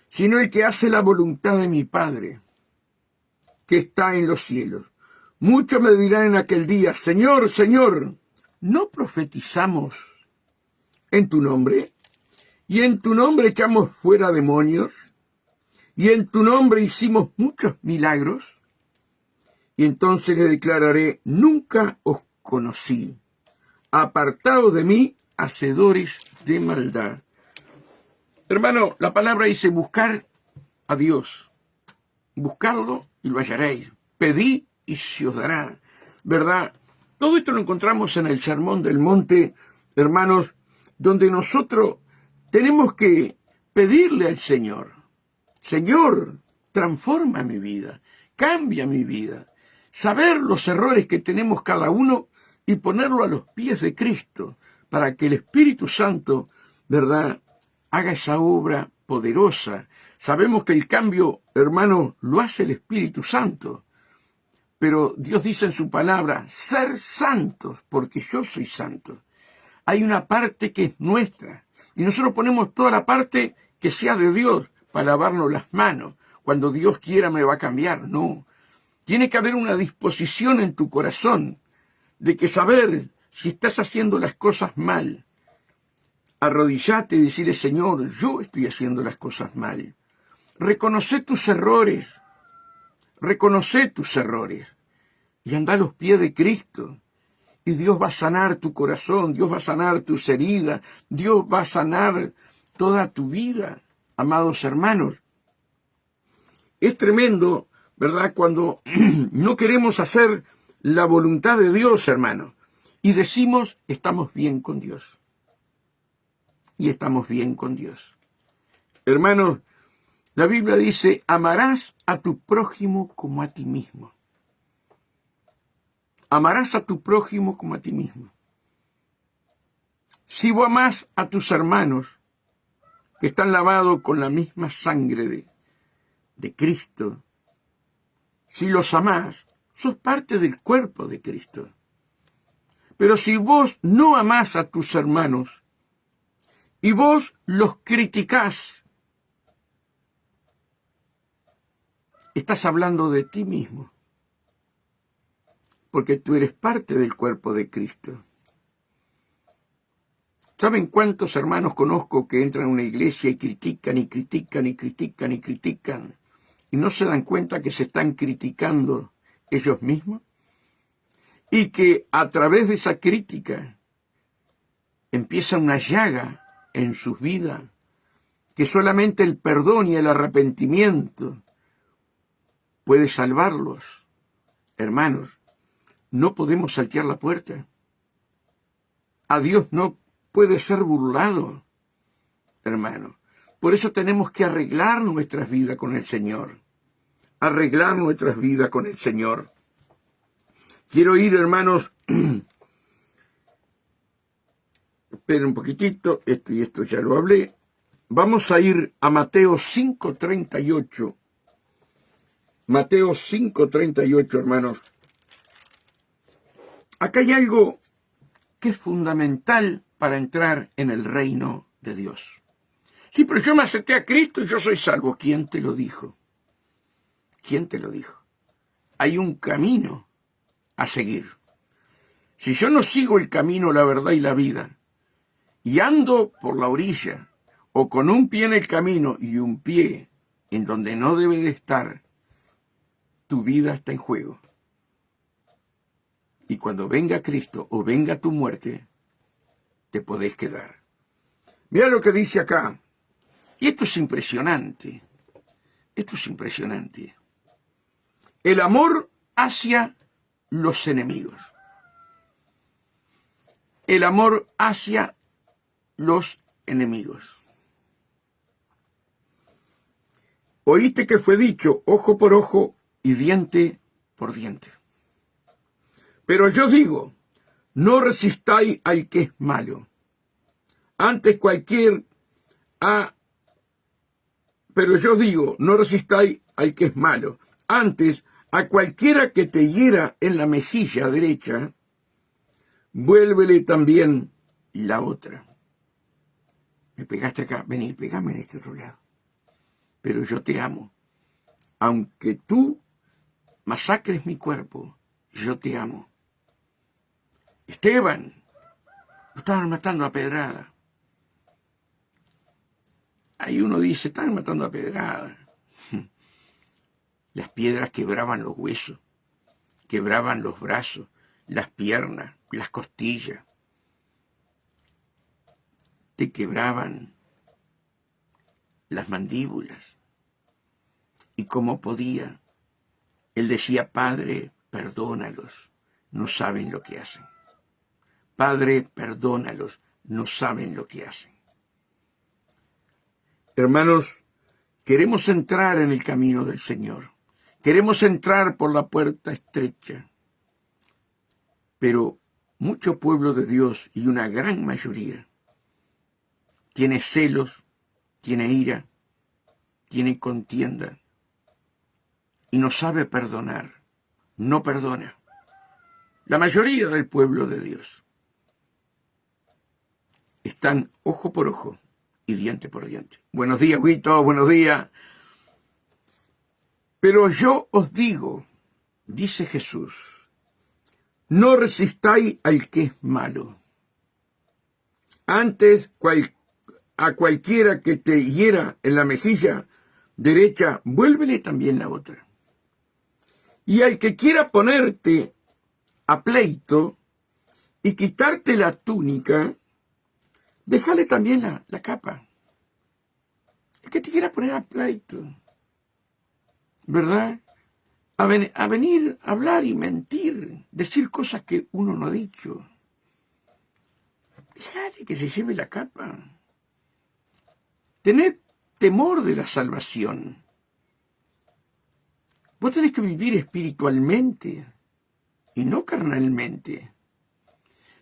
sino el que hace la voluntad de mi Padre, que está en los cielos. Muchos me dirán en aquel día, Señor, Señor, ¿no profetizamos en tu nombre? ¿Y en tu nombre echamos fuera demonios? ¿Y en tu nombre hicimos muchos milagros? Y entonces le declararé, nunca os conocí. Apartados de mí, hacedores de maldad. Hermano, la palabra dice buscar a Dios. Buscarlo y lo hallaréis. Pedid y se os dará. ¿Verdad? Todo esto lo encontramos en el Sermón del Monte, hermanos, donde nosotros tenemos que pedirle al Señor. Señor, transforma mi vida, cambia mi vida. Saber los errores que tenemos cada uno y ponerlo a los pies de Cristo para que el Espíritu Santo, ¿verdad?, haga esa obra poderosa. Sabemos que el cambio, hermano, lo hace el Espíritu Santo. Pero Dios dice en su palabra, ser santos, porque yo soy santo. Hay una parte que es nuestra. Y nosotros ponemos toda la parte que sea de Dios para lavarnos las manos. Cuando Dios quiera me va a cambiar. No. Tiene que haber una disposición en tu corazón de que saber si estás haciendo las cosas mal. Arrodillate y decirle, Señor, yo estoy haciendo las cosas mal. Reconoce tus errores. Reconoce tus errores. Y anda a los pies de Cristo. Y Dios va a sanar tu corazón, Dios va a sanar tus heridas, Dios va a sanar toda tu vida, amados hermanos. Es tremendo ¿verdad? Cuando no queremos hacer la voluntad de Dios, hermano, y decimos, estamos bien con Dios. Y estamos bien con Dios. Hermanos, la Biblia dice, amarás a tu prójimo como a ti mismo. Amarás a tu prójimo como a ti mismo. Si vos amás a tus hermanos, que están lavados con la misma sangre de Cristo, si los amás, sos parte del cuerpo de Cristo. Pero si vos no amás a tus hermanos y vos los criticás, estás hablando de ti mismo, porque tú eres parte del cuerpo de Cristo. ¿Saben cuántos hermanos conozco que entran a una iglesia y critican y critican y critican y critican y no se dan cuenta que se están criticando ellos mismos? Y que a través de esa crítica empieza una llaga en sus vidas, que solamente el perdón y el arrepentimiento puede salvarlos. Hermanos, no podemos saltear la puerta. A Dios no puede ser burlado, hermano. Por eso tenemos que arreglar nuestras vidas con el Señor. Arreglar nuestras vidas con el Señor. Quiero ir, hermanos, esperen un poquitito, esto y esto ya lo hablé. Vamos a ir a Mateo 5:38. Mateo 5:38, hermanos. Acá hay algo que es fundamental para entrar en el reino de Dios. Sí, pero yo me acerqué a Cristo y yo soy salvo. ¿Quién te lo dijo? ¿Quién te lo dijo? Hay un camino a seguir. Si yo no sigo el camino, la verdad y la vida, y ando por la orilla, o con un pie en el camino y un pie en donde no debe de estar, tu vida está en juego. Y cuando venga Cristo o venga tu muerte, te podés quedar. Mira lo que dice acá. Y esto es impresionante. Esto es impresionante. El amor hacia los enemigos. El amor hacia los enemigos. Oíste que fue dicho ojo por ojo y diente por diente. Pero yo digo, no resistáis al que es malo. Pero yo digo, no resistáis al que es malo. Antes, a cualquiera que te hiera en la mejilla derecha, vuélvele también la otra. Me pegaste acá, vení, pegame en este otro lado. Pero yo te amo. Aunque tú masacres mi cuerpo, yo te amo. Esteban, lo estaban matando a pedrada. Ahí uno dice, estaban matando a pedrada. Las piedras quebraban los huesos, quebraban los brazos, las piernas, las costillas. Te quebraban las mandíbulas. Y como podía, él decía, Padre, perdónalos, no saben lo que hacen. Padre, perdónalos, no saben lo que hacen. Hermanos, queremos entrar en el camino del Señor. Queremos entrar por la puerta estrecha. Pero mucho pueblo de Dios y una gran mayoría tiene celos, tiene ira, tiene contienda y no sabe perdonar, no perdona. La mayoría del pueblo de Dios están ojo por ojo y diente por diente. Buenos días, Huito, buenos días. Pero yo os digo, dice Jesús, no resistáis al que es malo. Antes, a cualquiera que te hiera en la mejilla derecha, vuélvele también la otra. Y al que quiera ponerte a pleito y quitarte la túnica, déjale también la capa. El que te quiera poner a pleito, ¿verdad? a venir a hablar y mentir, decir cosas que uno no ha dicho. Dejale que se lleve la capa. Tened temor de la salvación. Vos tenés que vivir espiritualmente y no carnalmente.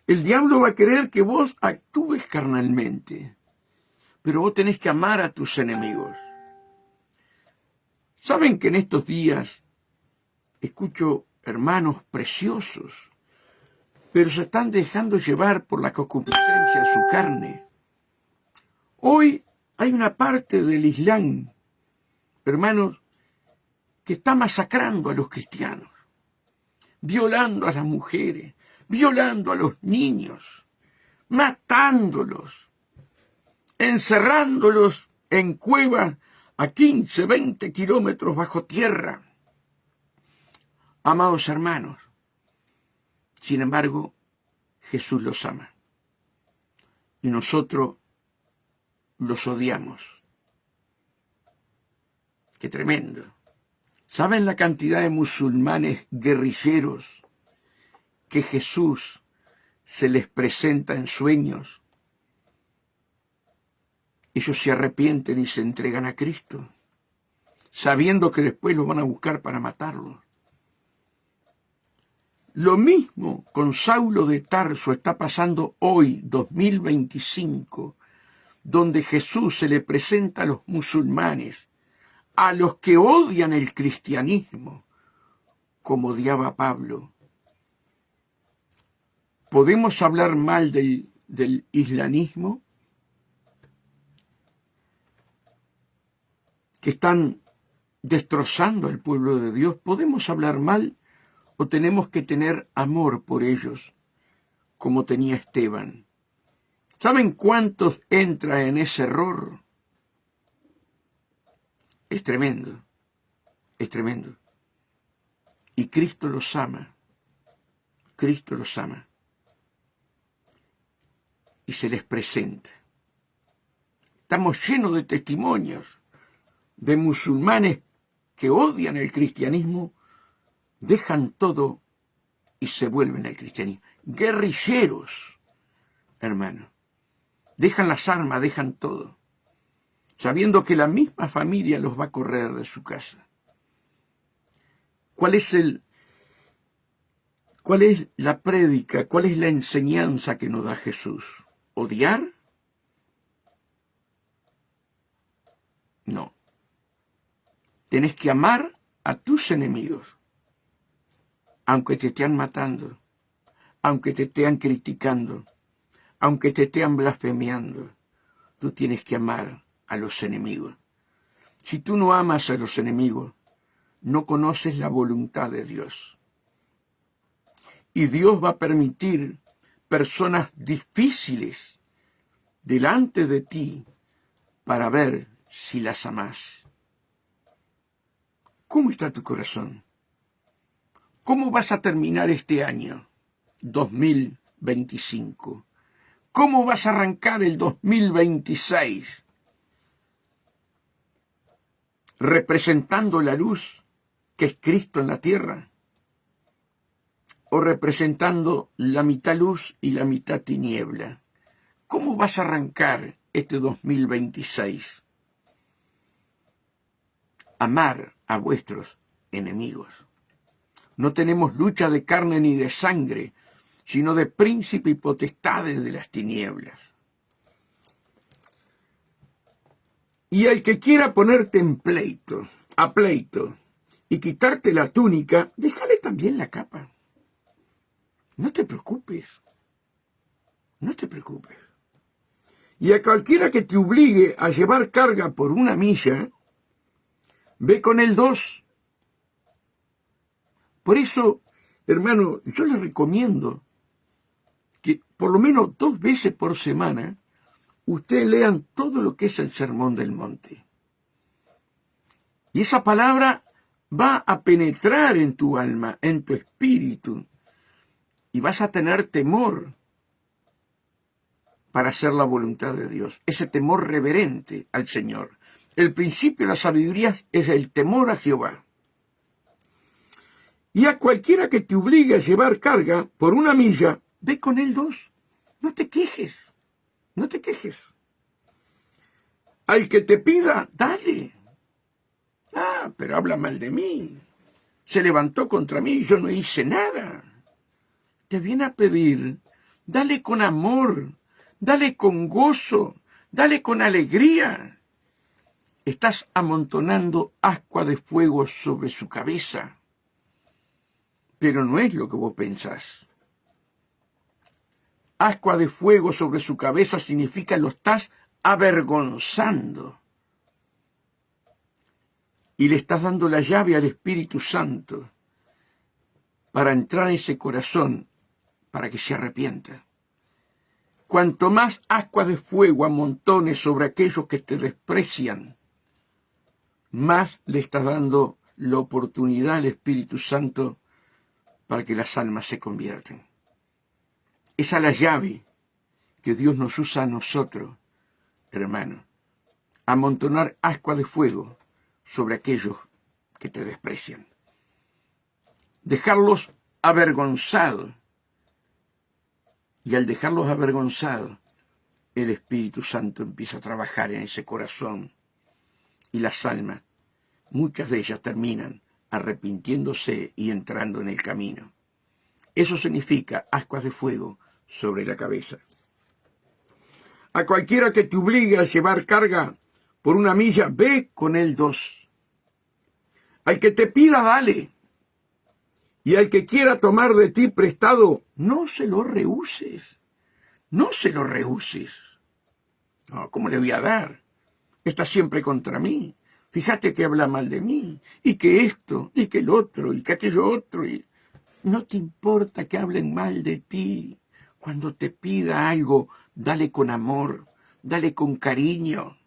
El diablo va a querer que vos actúes carnalmente, pero vos tenés que amar a tus enemigos. ¿Saben que en estos días escucho hermanos preciosos, pero se están dejando llevar por la concupiscencia de su carne? Hoy hay una parte del Islam, hermanos, que está masacrando a los cristianos, violando a las mujeres, violando a los niños, matándolos, encerrándolos en cuevas a 15, 20 kilómetros bajo tierra. Amados hermanos, sin embargo, Jesús los ama y nosotros los odiamos. ¡Qué tremendo! ¿Saben la cantidad de musulmanes guerrilleros que Jesús se les presenta en sueños? Ellos se arrepienten y se entregan a Cristo, sabiendo que después los van a buscar para matarlos. Lo mismo con Saulo de Tarso está pasando hoy, 2025, donde Jesús se le presenta a los musulmanes, a los que odian el cristianismo, como odiaba Pablo. ¿Podemos hablar mal del islamismo? Que están destrozando al pueblo de Dios. ¿Podemos hablar mal o tenemos que tener amor por ellos, como tenía Esteban? ¿Saben cuántos entran en ese error? Es tremendo, es tremendo. Y Cristo los ama, Cristo los ama. Y se les presenta. Estamos llenos de testimonios de musulmanes que odian el cristianismo, dejan todo y se vuelven al cristianismo. Guerrilleros, hermano. Dejan las armas, dejan todo, sabiendo que la misma familia los va a correr de su casa. ¿Cuál es la prédica? ¿Cuál es la enseñanza que nos da Jesús? ¿Odiar? No. Tenés que amar a tus enemigos, aunque te estén matando, aunque te estén criticando, aunque te estén blasfemiando. Tú tienes que amar a los enemigos. Si tú no amas a los enemigos, no conoces la voluntad de Dios. Y Dios va a permitir personas difíciles delante de ti para ver si las amás. ¿Cómo está tu corazón? ¿Cómo vas a terminar este año 2025? ¿Cómo vas a arrancar el 2026? ¿Representando la luz que es Cristo en la tierra? ¿O representando la mitad luz y la mitad tiniebla? ¿Cómo vas a arrancar este 2026? Amar a vuestros enemigos. No tenemos lucha de carne ni de sangre, sino de príncipes y potestades de las tinieblas. Y el que quiera ponerte a pleito, y quitarte la túnica, déjale también la capa. No te preocupes, no te preocupes. Y a cualquiera que te obligue a llevar carga por 1 milla, ve con él 2. Por eso, hermano, yo les recomiendo que por lo menos 2 veces por semana ustedes lean todo lo que es el Sermón del Monte. Y esa palabra va a penetrar en tu alma, en tu espíritu, y vas a tener temor para hacer la voluntad de Dios, ese temor reverente al Señor. El principio de la sabiduría es el temor a Jehová. Y a cualquiera que te obligue a llevar carga por 1 milla, ve con él 2. No te quejes, no te quejes. Al que te pida, dale. Ah, pero habla mal de mí. Se levantó contra mí y yo no hice nada. Te viene a pedir, dale con amor, dale con gozo, dale con alegría. Estás amontonando ascua de fuego sobre su cabeza. Pero no es lo que vos pensás. Ascua de fuego sobre su cabeza significa lo estás avergonzando. Y le estás dando la llave al Espíritu Santo para entrar en ese corazón, para que se arrepienta. Cuanto más ascua de fuego amontones sobre aquellos que te desprecian, más le estás dando la oportunidad al Espíritu Santo para que las almas se conviertan. Esa es la llave que Dios nos usa a nosotros, hermano. Amontonar ascua de fuego sobre aquellos que te desprecian. Dejarlos avergonzados. Y al dejarlos avergonzados, el Espíritu Santo empieza a trabajar en ese corazón. Y las almas, muchas de ellas terminan arrepintiéndose y entrando en el camino. Eso significa ascuas de fuego sobre la cabeza. A cualquiera que te obligue a llevar carga por 1 milla, ve con él 2. Al que te pida, dale. Y al que quiera tomar de ti prestado, no se lo rehuses. No se lo rehuses. No, ¿cómo le voy a dar? Está siempre contra mí. Fíjate que habla mal de mí. Y que esto, y que el otro, y que aquello otro. Y no te importa que hablen mal de ti. Cuando te pida algo, dale con amor, dale con cariño.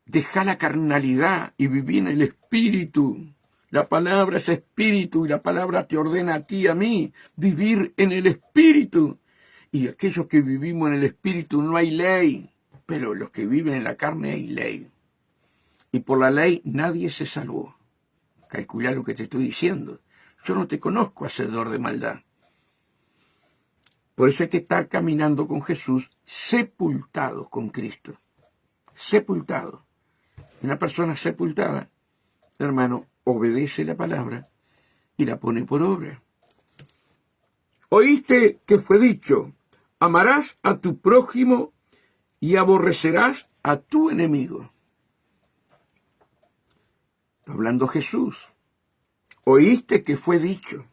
Deja la carnalidad y viví en el Espíritu. La palabra es Espíritu y la palabra te ordena a ti y a mí vivir en el Espíritu. Y aquellos que vivimos en el Espíritu no hay ley, pero los que viven en la carne hay ley. Y por la ley nadie se salvó. Calcula lo que te estoy diciendo. Yo no te conozco, hacedor de maldad. Por eso hay que estar caminando con Jesús, sepultados con Cristo. Sepultados. Una persona sepultada, hermano, obedece la palabra y la pone por obra. Oíste que fue dicho, amarás a tu prójimo y aborrecerás a tu enemigo. Está hablando Jesús. Oíste que fue dicho,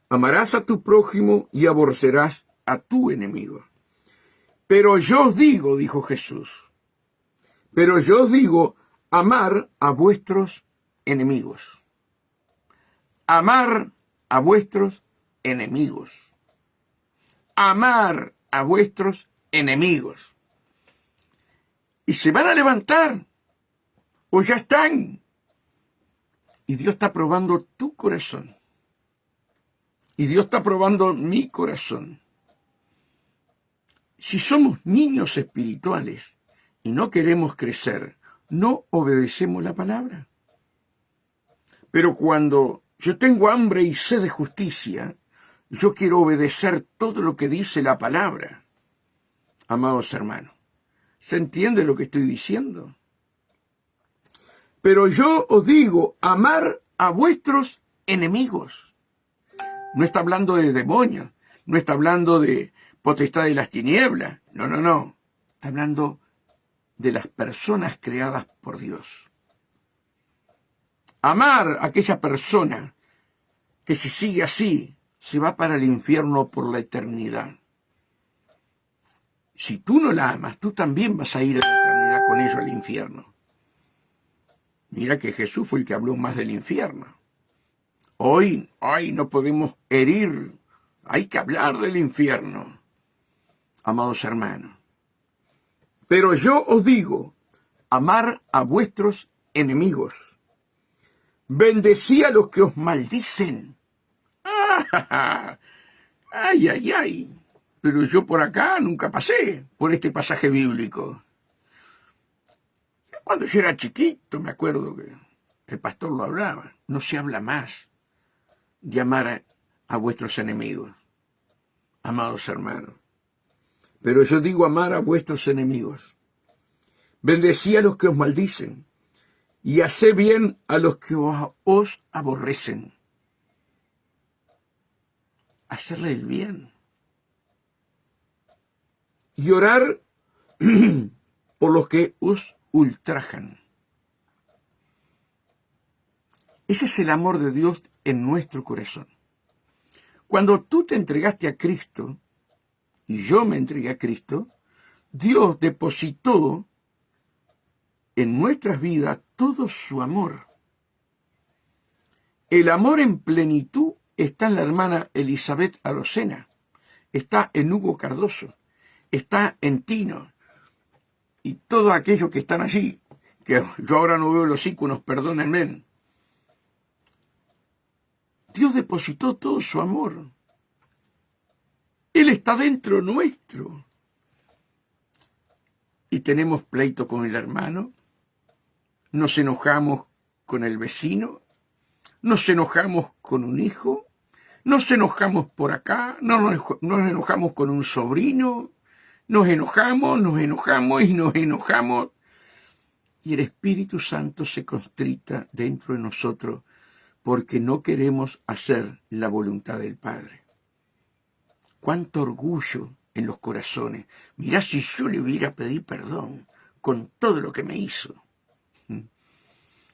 amarás a tu prójimo y aborrecerás a tu enemigo. Pero yo os digo, dijo Jesús, pero yo os digo, amar a vuestros enemigos. Amar a vuestros enemigos. Amar a vuestros enemigos. Y se van a levantar, o ya están. Y Dios está probando tu corazón. Y Dios está probando mi corazón. Si somos niños espirituales y no queremos crecer, no obedecemos la palabra. Pero cuando yo tengo hambre y sed de justicia, yo quiero obedecer todo lo que dice la palabra. Amados hermanos, ¿se entiende lo que estoy diciendo? Pero yo os digo, amar a vuestros enemigos. No está hablando de demonios, no está hablando de potestad de las tinieblas, no. Está hablando de las personas creadas por Dios. Amar a aquella persona que si sigue así, se va para el infierno por la eternidad. Si tú no la amas, tú también vas a ir a la eternidad con ellos al infierno. Mira que Jesús fue el que habló más del infierno. Hoy no podemos herir, hay que hablar del infierno. Amados hermanos, pero yo os digo, amar a vuestros enemigos. Bendecí a los que os maldicen. Ay. Pero yo por acá nunca pasé por este pasaje bíblico. Cuando yo era chiquito, me acuerdo que el pastor lo hablaba. no se habla más de amar a vuestros enemigos, amados hermanos. Pero yo digo amar a vuestros enemigos. Bendecí a los que os maldicen y haced bien a los que os aborrecen. Hacerle el bien. Y orar por los que os ultrajan. Ese es el amor de Dios en nuestro corazón. Cuando tú te entregaste a Cristo, y yo me entregué a Cristo, Dios depositó en nuestras vidas todo su amor. El amor en plenitud está en la hermana Elizabeth Arocena, está en Hugo Cardoso, está en Tino, y todos aquellos que están allí, que yo ahora no veo los íconos, perdónenme. Dios depositó todo su amor. Él está dentro nuestro. Y tenemos pleito con el hermano, nos enojamos con el vecino, nos enojamos con un hijo, nos enojamos por acá, nos enojamos con un sobrino, nos enojamos y nos enojamos. Y el Espíritu Santo se constrita dentro de nosotros porque no queremos hacer la voluntad del Padre. Cuánto orgullo en los corazones. Mirá si yo le hubiera pedido perdón con todo lo que me hizo.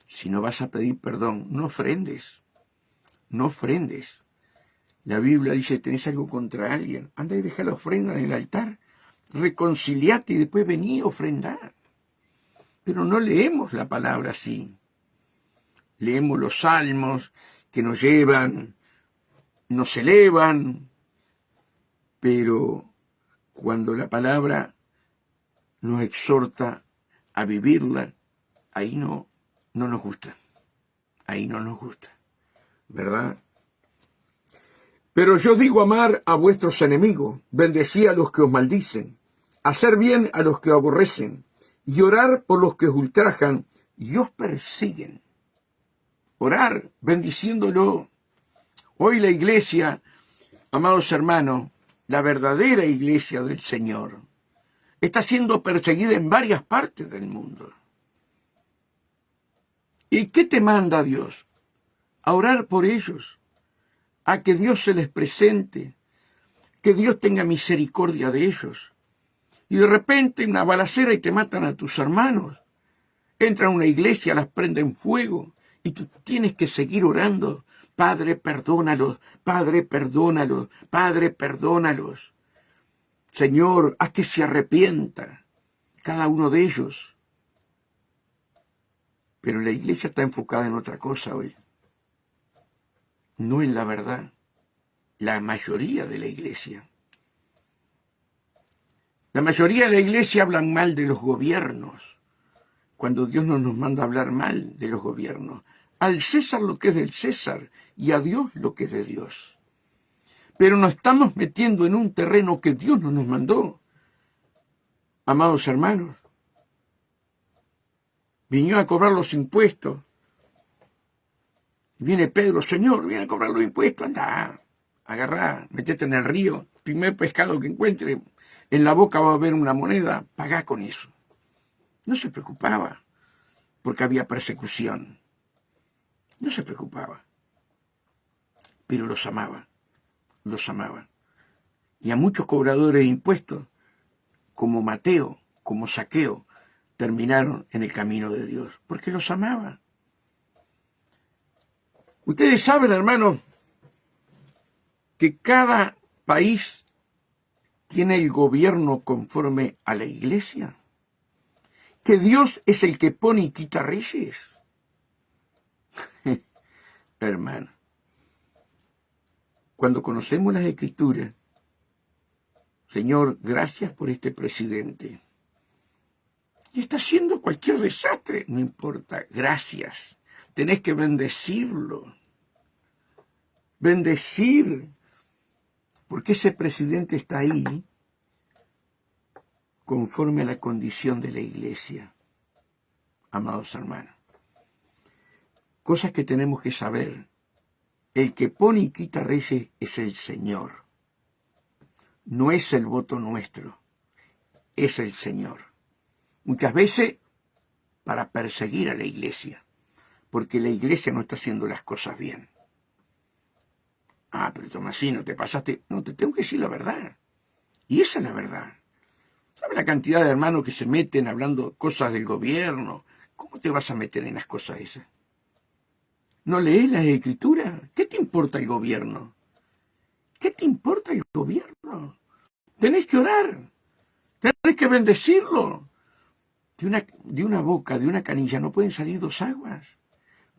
Si no vas a pedir perdón, no ofrendes. No ofrendes. La Biblia dice, tenés algo contra alguien, anda y deja la ofrenda en el altar. Reconciliate y después vení a ofrendar. Pero no leemos la palabra así. Leemos los salmos que nos llevan, nos elevan, pero cuando la palabra nos exhorta a vivirla, ahí no nos gusta. Ahí no nos gusta, ¿verdad? Pero yo digo amar a vuestros enemigos, bendecí a los que os maldicen, hacer bien a los que os aborrecen, y orar por los que os ultrajan y os persiguen. Orar, bendiciéndolo. Hoy la iglesia, amados hermanos, la verdadera iglesia del Señor, está siendo perseguida en varias partes del mundo. ¿Y qué te manda Dios? A orar por ellos, a que Dios se les presente, que Dios tenga misericordia de ellos. Y de repente una balacera y te matan a tus hermanos. Entran a una iglesia, las prenden fuego y tú tienes que seguir orando. Padre, perdónalos, Padre, perdónalos, Padre, perdónalos. Señor, haz que se arrepienta cada uno de ellos. Pero la iglesia está enfocada en otra cosa hoy. No en la verdad. La mayoría de la iglesia. La mayoría de la iglesia hablan mal de los gobiernos, cuando Dios no nos manda a hablar mal de los gobiernos. Al César lo que es del César y a Dios lo que es de Dios. Pero nos estamos metiendo en un terreno que Dios no nos mandó. Amados hermanos, vino a cobrar los impuestos. Viene Pedro, Señor, viene a cobrar los impuestos, anda, agarrá, metete en el río, primer pescado que encuentre, en la boca va a haber una moneda, pagá con eso. No se preocupaba, porque había persecución. No se preocupaba, pero los amaba, los amaba. Y a muchos cobradores de impuestos, como Mateo, como Zaqueo, terminaron en el camino de Dios, porque los amaba. Ustedes saben, hermanos, que cada país tiene el gobierno conforme a la iglesia, que Dios es el que pone y quita reyes. Hermano, cuando conocemos las Escrituras, Señor, gracias por este presidente. Y está haciendo cualquier desastre, no importa, gracias. Tenés que bendecirlo. Bendecir. Porque ese presidente está ahí conforme a la condición de la iglesia. Amados hermanos. cosas que tenemos que saber. El que pone y quita reyes es el Señor. No es el voto nuestro, es el Señor. Muchas veces para perseguir a la iglesia, porque la iglesia no está haciendo las cosas bien. Ah, pero Tomasino, te pasaste. No, te tengo que decir la verdad. Y esa es la verdad. ¿Sabes la cantidad de hermanos que se meten hablando cosas del gobierno? ¿Cómo te vas a meter en las cosas esas? ¿No lees las escrituras? ¿Qué te importa el gobierno? ¿Qué te importa el gobierno? Tenés que orar. Tenés que bendecirlo. De una boca, de una canilla, no pueden salir dos aguas.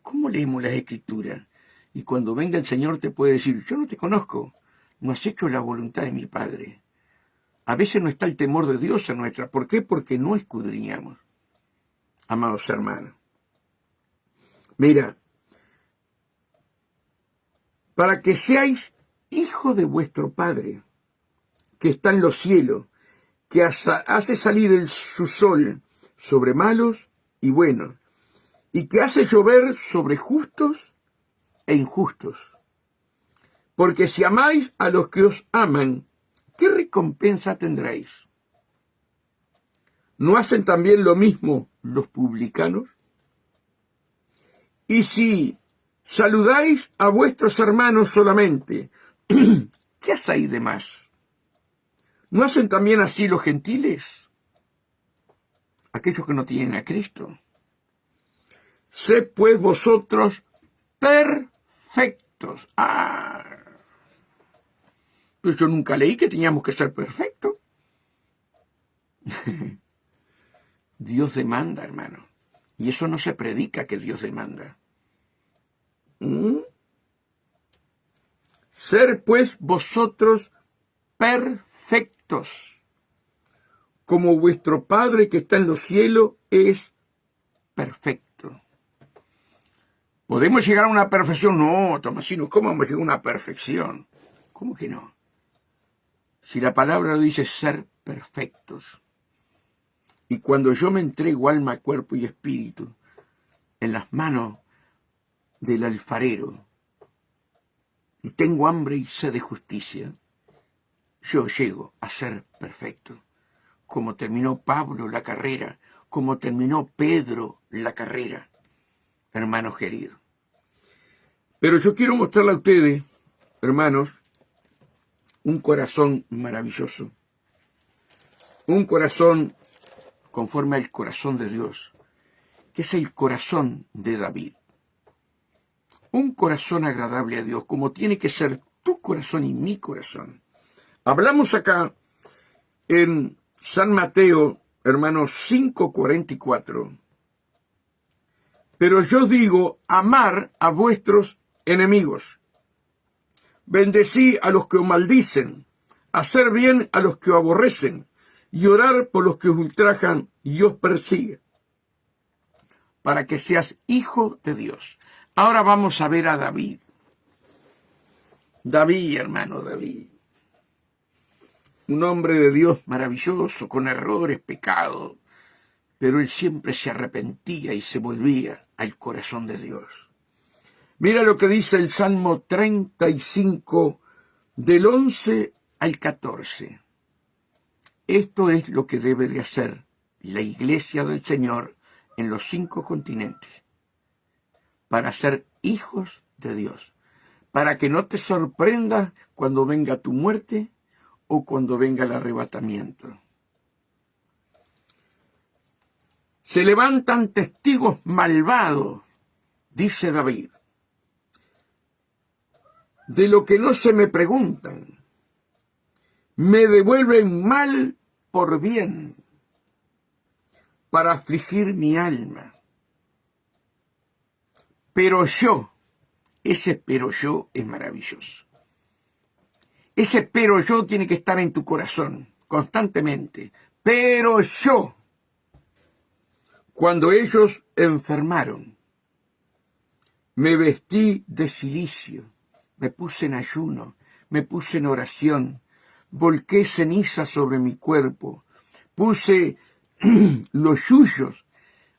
¿Cómo leemos las escrituras? Y cuando venga el Señor te puede decir, yo no te conozco, no has hecho la voluntad de mi Padre. A veces no está el temor de Dios en nuestra. ¿Por qué? Porque no escudriñamos. Amados hermanos. Mira, para que seáis hijos de vuestro Padre, que está en los cielos, que hace salir su sol sobre malos y buenos, y que hace llover sobre justos e injustos. Porque si amáis a los que os aman, ¿qué recompensa tendréis? ¿No hacen también lo mismo los publicanos? Y si saludáis a vuestros hermanos solamente, ¿qué hacéis de más? ¿No hacen también así los gentiles? Aquellos que no tienen a Cristo. Sed pues vosotros perfectos. Pues yo nunca leí que teníamos que ser perfectos. Dios demanda, hermano. Y eso no se predica que Dios demanda. Ser pues vosotros perfectos, como vuestro Padre que está en los cielos es perfecto. ¿Podemos llegar a una perfección? No, Tomasino, ¿cómo vamos a llegar a una perfección? ¿Cómo que no? Si la palabra dice ser perfectos. Y cuando yo me entrego alma, cuerpo y espíritu en las manos del alfarero y tengo hambre y sed de justicia, yo llego a ser perfecto. Como terminó Pablo la carrera, como terminó Pedro la carrera, hermanos queridos. Pero yo quiero mostrarle a ustedes, hermanos, un corazón maravilloso, un corazón conforme al corazón de Dios, que es el corazón de David. Un corazón agradable a Dios, como tiene que ser tu corazón y mi corazón. Hablamos acá en San Mateo, hermanos, 5:44. Pero yo digo, amar a vuestros enemigos. Bendecí a los que os maldicen, hacer bien a los que os aborrecen, y orar por los que os ultrajan y os persiguen, para que seas hijo de Dios. Ahora vamos a ver a David. David, hermano, David. Un hombre de Dios maravilloso, con errores, pecados, pero él siempre se arrepentía y se volvía al corazón de Dios. Mira lo que dice el Salmo 35, del 11 al 14. Esto es lo que debe de hacer la iglesia del Señor en los 5 continentes, para ser hijos de Dios, para que no te sorprendas cuando venga tu muerte o cuando venga el arrebatamiento. Se levantan testigos malvados, dice David, de lo que no se me preguntan. Me devuelven mal por bien, para afligir mi alma. Pero yo, ese pero yo es maravilloso. Ese pero yo tiene que estar en tu corazón constantemente. Pero yo, cuando ellos enfermaron, me vestí de cilicio, me puse en ayuno, me puse en oración, volqué ceniza sobre mi cuerpo, puse los yuyos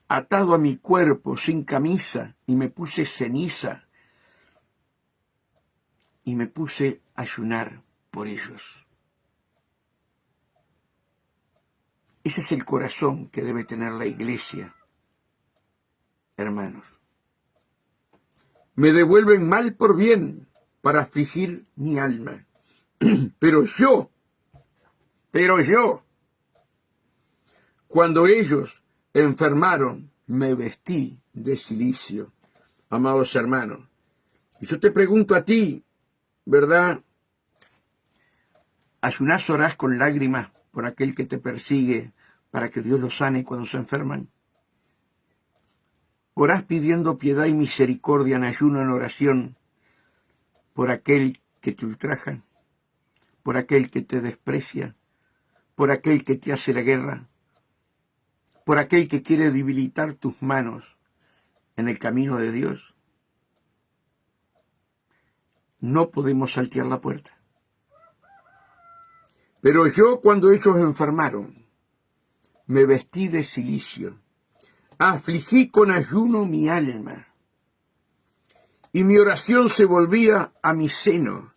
atado a mi cuerpo sin camisa y me puse ceniza y me puse a ayunar por ellos. Ese es el corazón que debe tener la iglesia, hermanos. Me devuelven mal por bien para afligir mi alma. Pero yo, cuando ellos enfermaron, me vestí de cilicio. Amados hermanos, y yo te pregunto a ti, ¿verdad? ¿Ayunás, orás con lágrimas por aquel que te persigue para que Dios los sane cuando se enferman? ¿Orás pidiendo piedad y misericordia en ayuno, en oración, por aquel que te ultraja, por aquel que te desprecia, por aquel que te hace la guerra, por aquel que quiere debilitar tus manos en el camino de Dios? No podemos saltear la puerta. Pero yo, cuando ellos enfermaron, me vestí de cilicio, afligí con ayuno mi alma, y mi oración se volvía a mi seno,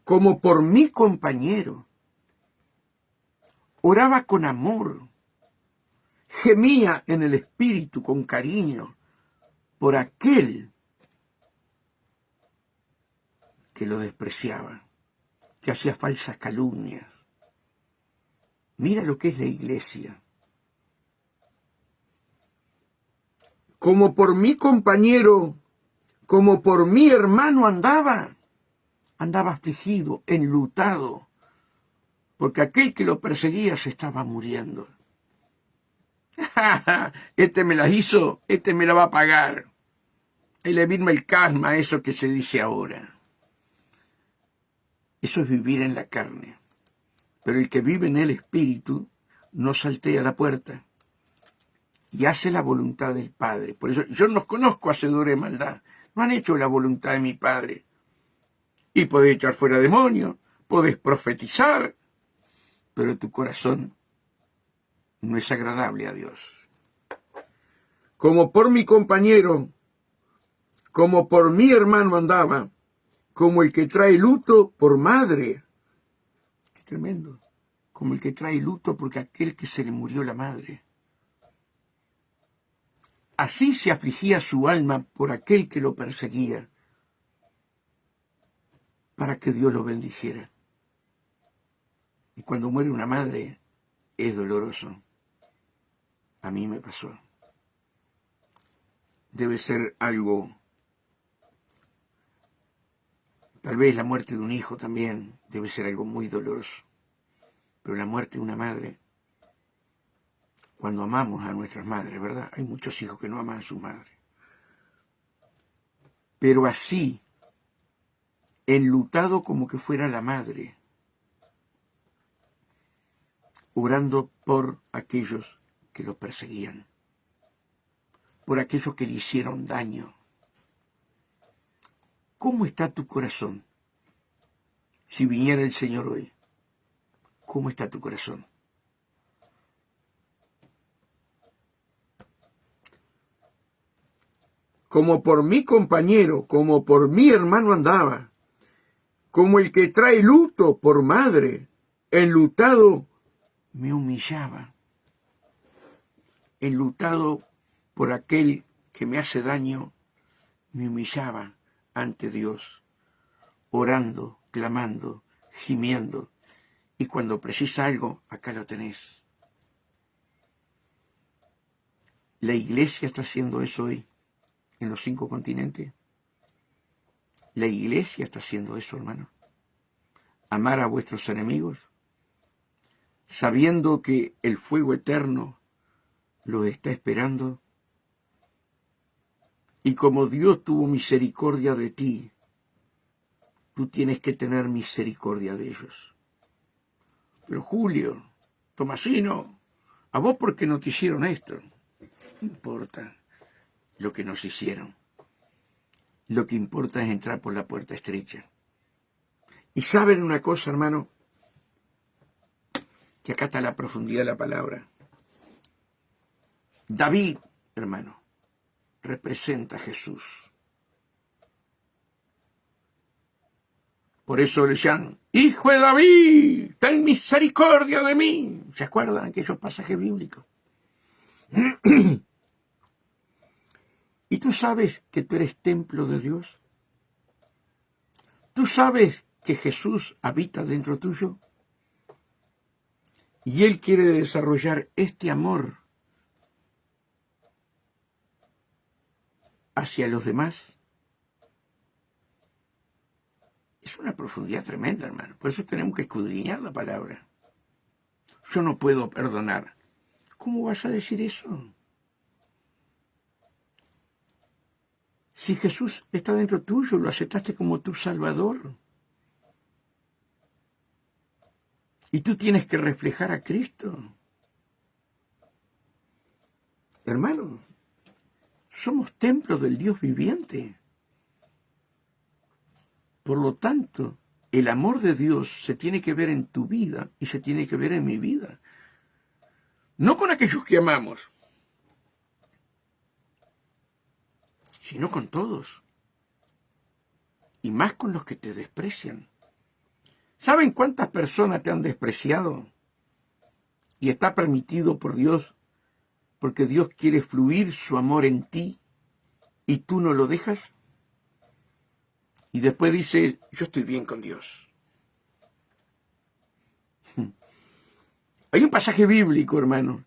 como por mi compañero. Oraba con amor, gemía en el espíritu con cariño por aquel que lo despreciaba, que hacía falsas calumnias. Mira lo que es la iglesia. Como por mi compañero, como por mi hermano andaba afligido, enlutado, porque aquel que lo perseguía se estaba muriendo. Este me las hizo, este me la va a pagar. El evirme el casma, eso que se dice ahora. Eso es vivir en la carne. Pero el que vive en el espíritu no saltea la puerta y hace la voluntad del Padre. Por eso yo no conozco hacedores de maldad. No han hecho la voluntad de mi Padre. Y podés echar fuera demonios, podés profetizar, pero tu corazón no es agradable a Dios. Como por mi compañero, como por mi hermano andaba, como el que trae luto por madre. Qué tremendo. Como el que trae luto porque aquel que se le murió la madre. Así se afligía su alma por aquel que lo perseguía, para que Dios lo bendijera. Y cuando muere una madre, es doloroso. A mí me pasó. Debe ser algo, tal vez la muerte de un hijo también, debe ser algo muy doloroso. Pero la muerte de una madre, cuando amamos a nuestras madres, ¿verdad? Hay muchos hijos que no aman a su madre. Pero así, enlutado como que fuera la madre, orando por aquellos que lo perseguían, por aquellos que le hicieron daño. ¿Cómo está tu corazón? Si viniera el Señor hoy, ¿cómo está tu corazón? Como por mi compañero, como por mi hermano andaba, como el que trae luto por madre, enlutado me humillaba, enlutado por aquel que me hace daño, me humillaba ante Dios, orando, clamando, gimiendo, y cuando precisa algo, acá lo tenés. La iglesia está haciendo eso hoy, en los 5 continentes. La iglesia está haciendo eso, hermano. Amar a vuestros enemigos, sabiendo que el fuego eterno los está esperando. Y como Dios tuvo misericordia de ti, tú tienes que tener misericordia de ellos. Pero Julio, Tomasino, ¿a vos por qué no te hicieron esto? No importa lo que nos hicieron. Lo que importa es entrar por la puerta estrecha. Y saben una cosa, hermano, que acá está la profundidad de la palabra. David, hermano, representa a Jesús. Por eso le llaman, Hijo de David, ten misericordia de mí. ¿Se acuerdan aquellos pasajes bíblicos? ¿Y tú sabes que tú eres templo de Dios? ¿Tú sabes que Jesús habita dentro tuyo? Y Él quiere desarrollar este amor hacia los demás. Es una profundidad tremenda, hermano. Por eso tenemos que escudriñar la palabra. Yo no puedo perdonar. ¿Cómo vas a decir eso? Si Jesús está dentro tuyo, lo aceptaste como tu Salvador. Y tú tienes que reflejar a Cristo. Hermano, somos templos del Dios viviente. Por lo tanto, el amor de Dios se tiene que ver en tu vida y se tiene que ver en mi vida. No con aquellos que amamos, sino con todos. Y más con los que te desprecian. ¿Saben cuántas personas te han despreciado? Y está permitido por Dios, porque Dios quiere fluir su amor en ti y tú no lo dejas. Y después dice, yo estoy bien con Dios. Hay un pasaje bíblico, hermano,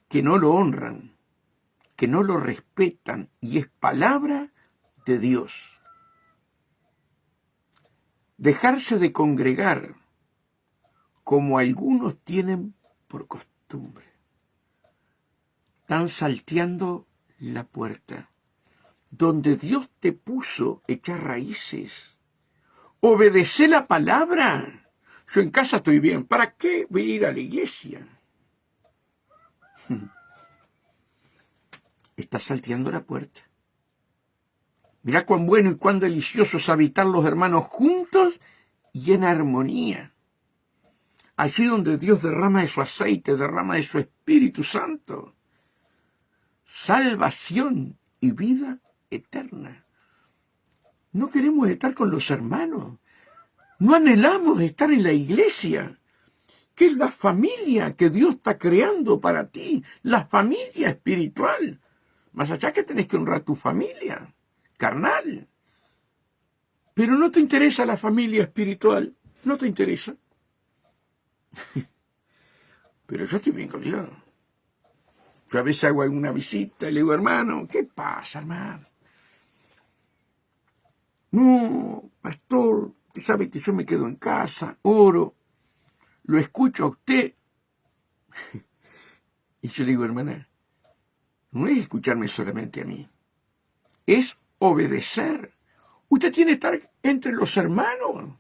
que no lo honran, que no lo respetan, y es palabra de Dios. Dejarse de congregar, como algunos tienen por costumbre. Están salteando la puerta. Donde Dios te puso echar raíces. Obedece la palabra. Yo en casa estoy bien. ¿Para qué voy a ir a la iglesia? Estás salteando la puerta. Mirá cuán bueno y cuán delicioso es habitar los hermanos juntos y en armonía. Allí donde Dios derrama de su aceite, derrama de su Espíritu Santo. Salvación y vida eterna. No queremos estar con los hermanos. No anhelamos estar en la iglesia, que es la familia que Dios está creando para ti, la familia espiritual. Más allá que tenés que honrar tu familia carnal. Pero no te interesa la familia espiritual, no te interesa. Pero yo estoy bien con Dios. Yo a veces hago alguna visita y le digo, hermano, ¿qué pasa, hermano? No, pastor, usted sabe que yo me quedo en casa, oro, lo escucho a usted. Y yo le digo, hermana, no es escucharme solamente a mí, es obedecer. Usted tiene que estar entre los hermanos.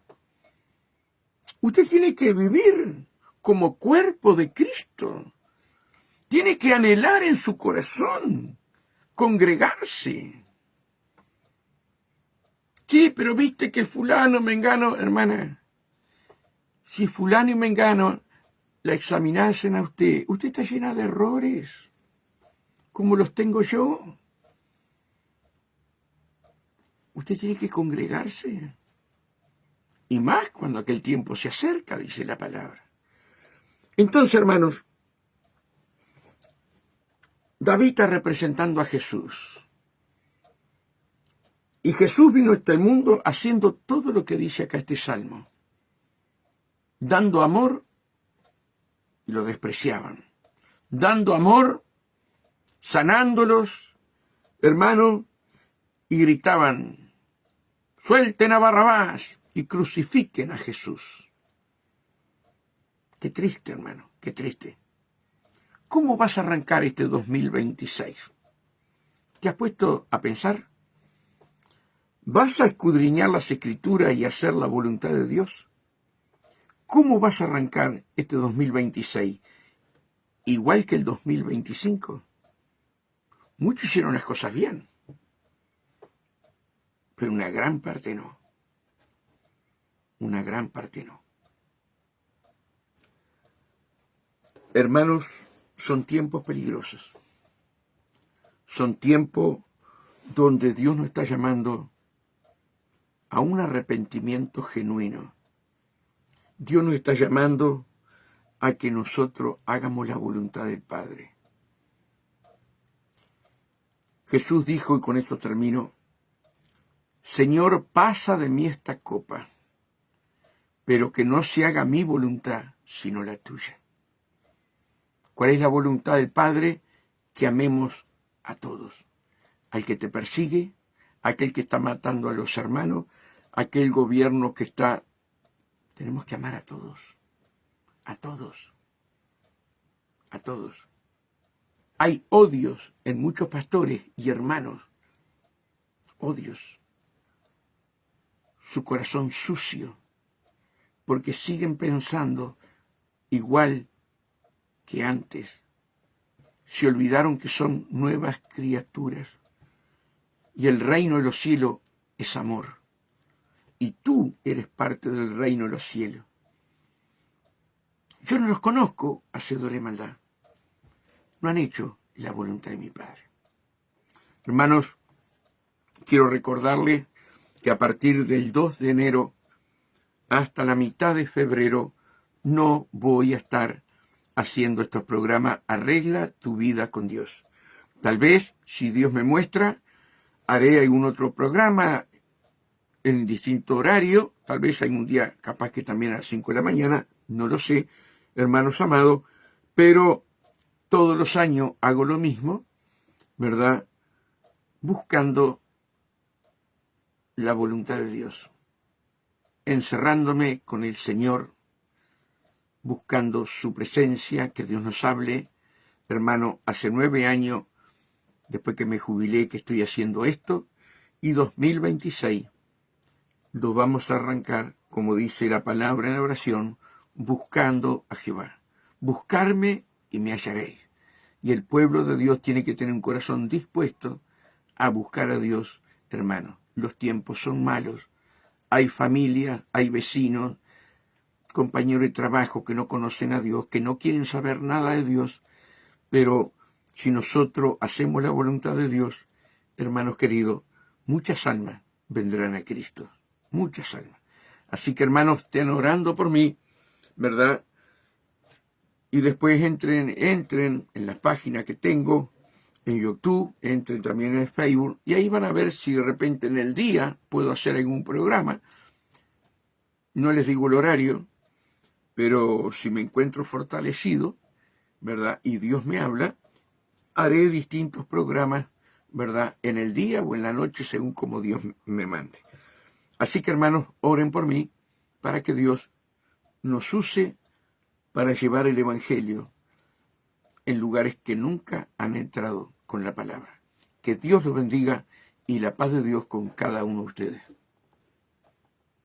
Usted tiene que vivir como cuerpo de Cristo. Tiene que anhelar en su corazón congregarse. Sí, pero viste que fulano, mengano, hermana, si fulano y mengano la examinasen a usted, usted está llena de errores, como los tengo yo. Usted tiene que congregarse. Y más cuando aquel tiempo se acerca, dice la palabra. Entonces, hermanos, David está representando a Jesús. Y Jesús vino a este mundo haciendo todo lo que dice acá este salmo. Dando amor, y lo despreciaban. Dando amor, sanándolos, hermano, y gritaban, suelten a Barrabás y crucifiquen a Jesús. Qué triste, hermano, qué triste. ¿Cómo vas a arrancar este 2026? ¿Te has puesto a pensar? ¿Vas a escudriñar las Escrituras y hacer la voluntad de Dios? ¿Cómo vas a arrancar este 2026? Igual que el 2025. Muchos hicieron las cosas bien, pero una gran parte no. Una gran parte no. Hermanos, son tiempos peligrosos. Son tiempos donde Dios nos está llamando a un arrepentimiento genuino. Dios nos está llamando a que nosotros hagamos la voluntad del Padre. Jesús dijo, y con esto termino, Señor, pasa de mí esta copa, pero que no se haga mi voluntad, sino la tuya. ¿Cuál es la voluntad del Padre? Que amemos a todos. Al que te persigue, aquel que está matando a los hermanos, aquel gobierno que está... Tenemos que amar a todos, a todos, a todos. Hay odios en muchos pastores y hermanos, odios. Su corazón sucio, porque siguen pensando igual que antes. Se olvidaron que son nuevas criaturas. Y el reino de los cielos es amor. Y tú eres parte del reino de los cielos. Yo no los conozco, hacedores de maldad. No han hecho la voluntad de mi Padre. Hermanos, quiero recordarles que a partir del 2 de enero hasta la mitad de febrero no voy a estar haciendo estos programas Arregla tu vida con Dios. Tal vez, si Dios me muestra, haré algún otro programa en distinto horario, tal vez hay un día capaz que también a las 5 de la mañana, no lo sé, hermanos amados, pero todos los años hago lo mismo, ¿verdad? Buscando la voluntad de Dios, encerrándome con el Señor, buscando su presencia, que Dios nos hable. Hermano, hace 9 años, después que me jubilé, que estoy haciendo esto, y 2026 lo vamos a arrancar, como dice la palabra en la oración, buscando a Jehová. Buscarme y me hallaréis. Y el pueblo de Dios tiene que tener un corazón dispuesto a buscar a Dios, hermano. Los tiempos son malos. Hay familia, hay vecinos, compañeros de trabajo que no conocen a Dios, que no quieren saber nada de Dios, pero si nosotros hacemos la voluntad de Dios, hermanos queridos, muchas almas vendrán a Cristo, muchas almas. Así que hermanos, estén orando por mí, ¿verdad? Y después entren en la página que tengo, en YouTube, entren también en Facebook, y ahí van a ver si de repente en el día puedo hacer algún programa. No les digo el horario, pero si me encuentro fortalecido, ¿verdad? Y Dios me habla, haré distintos programas, ¿verdad? En el día o en la noche, según como Dios me mande. Así que, hermanos, oren por mí para que Dios nos use para llevar el Evangelio en lugares que nunca han entrado con la palabra. Que Dios los bendiga y la paz de Dios con cada uno de ustedes.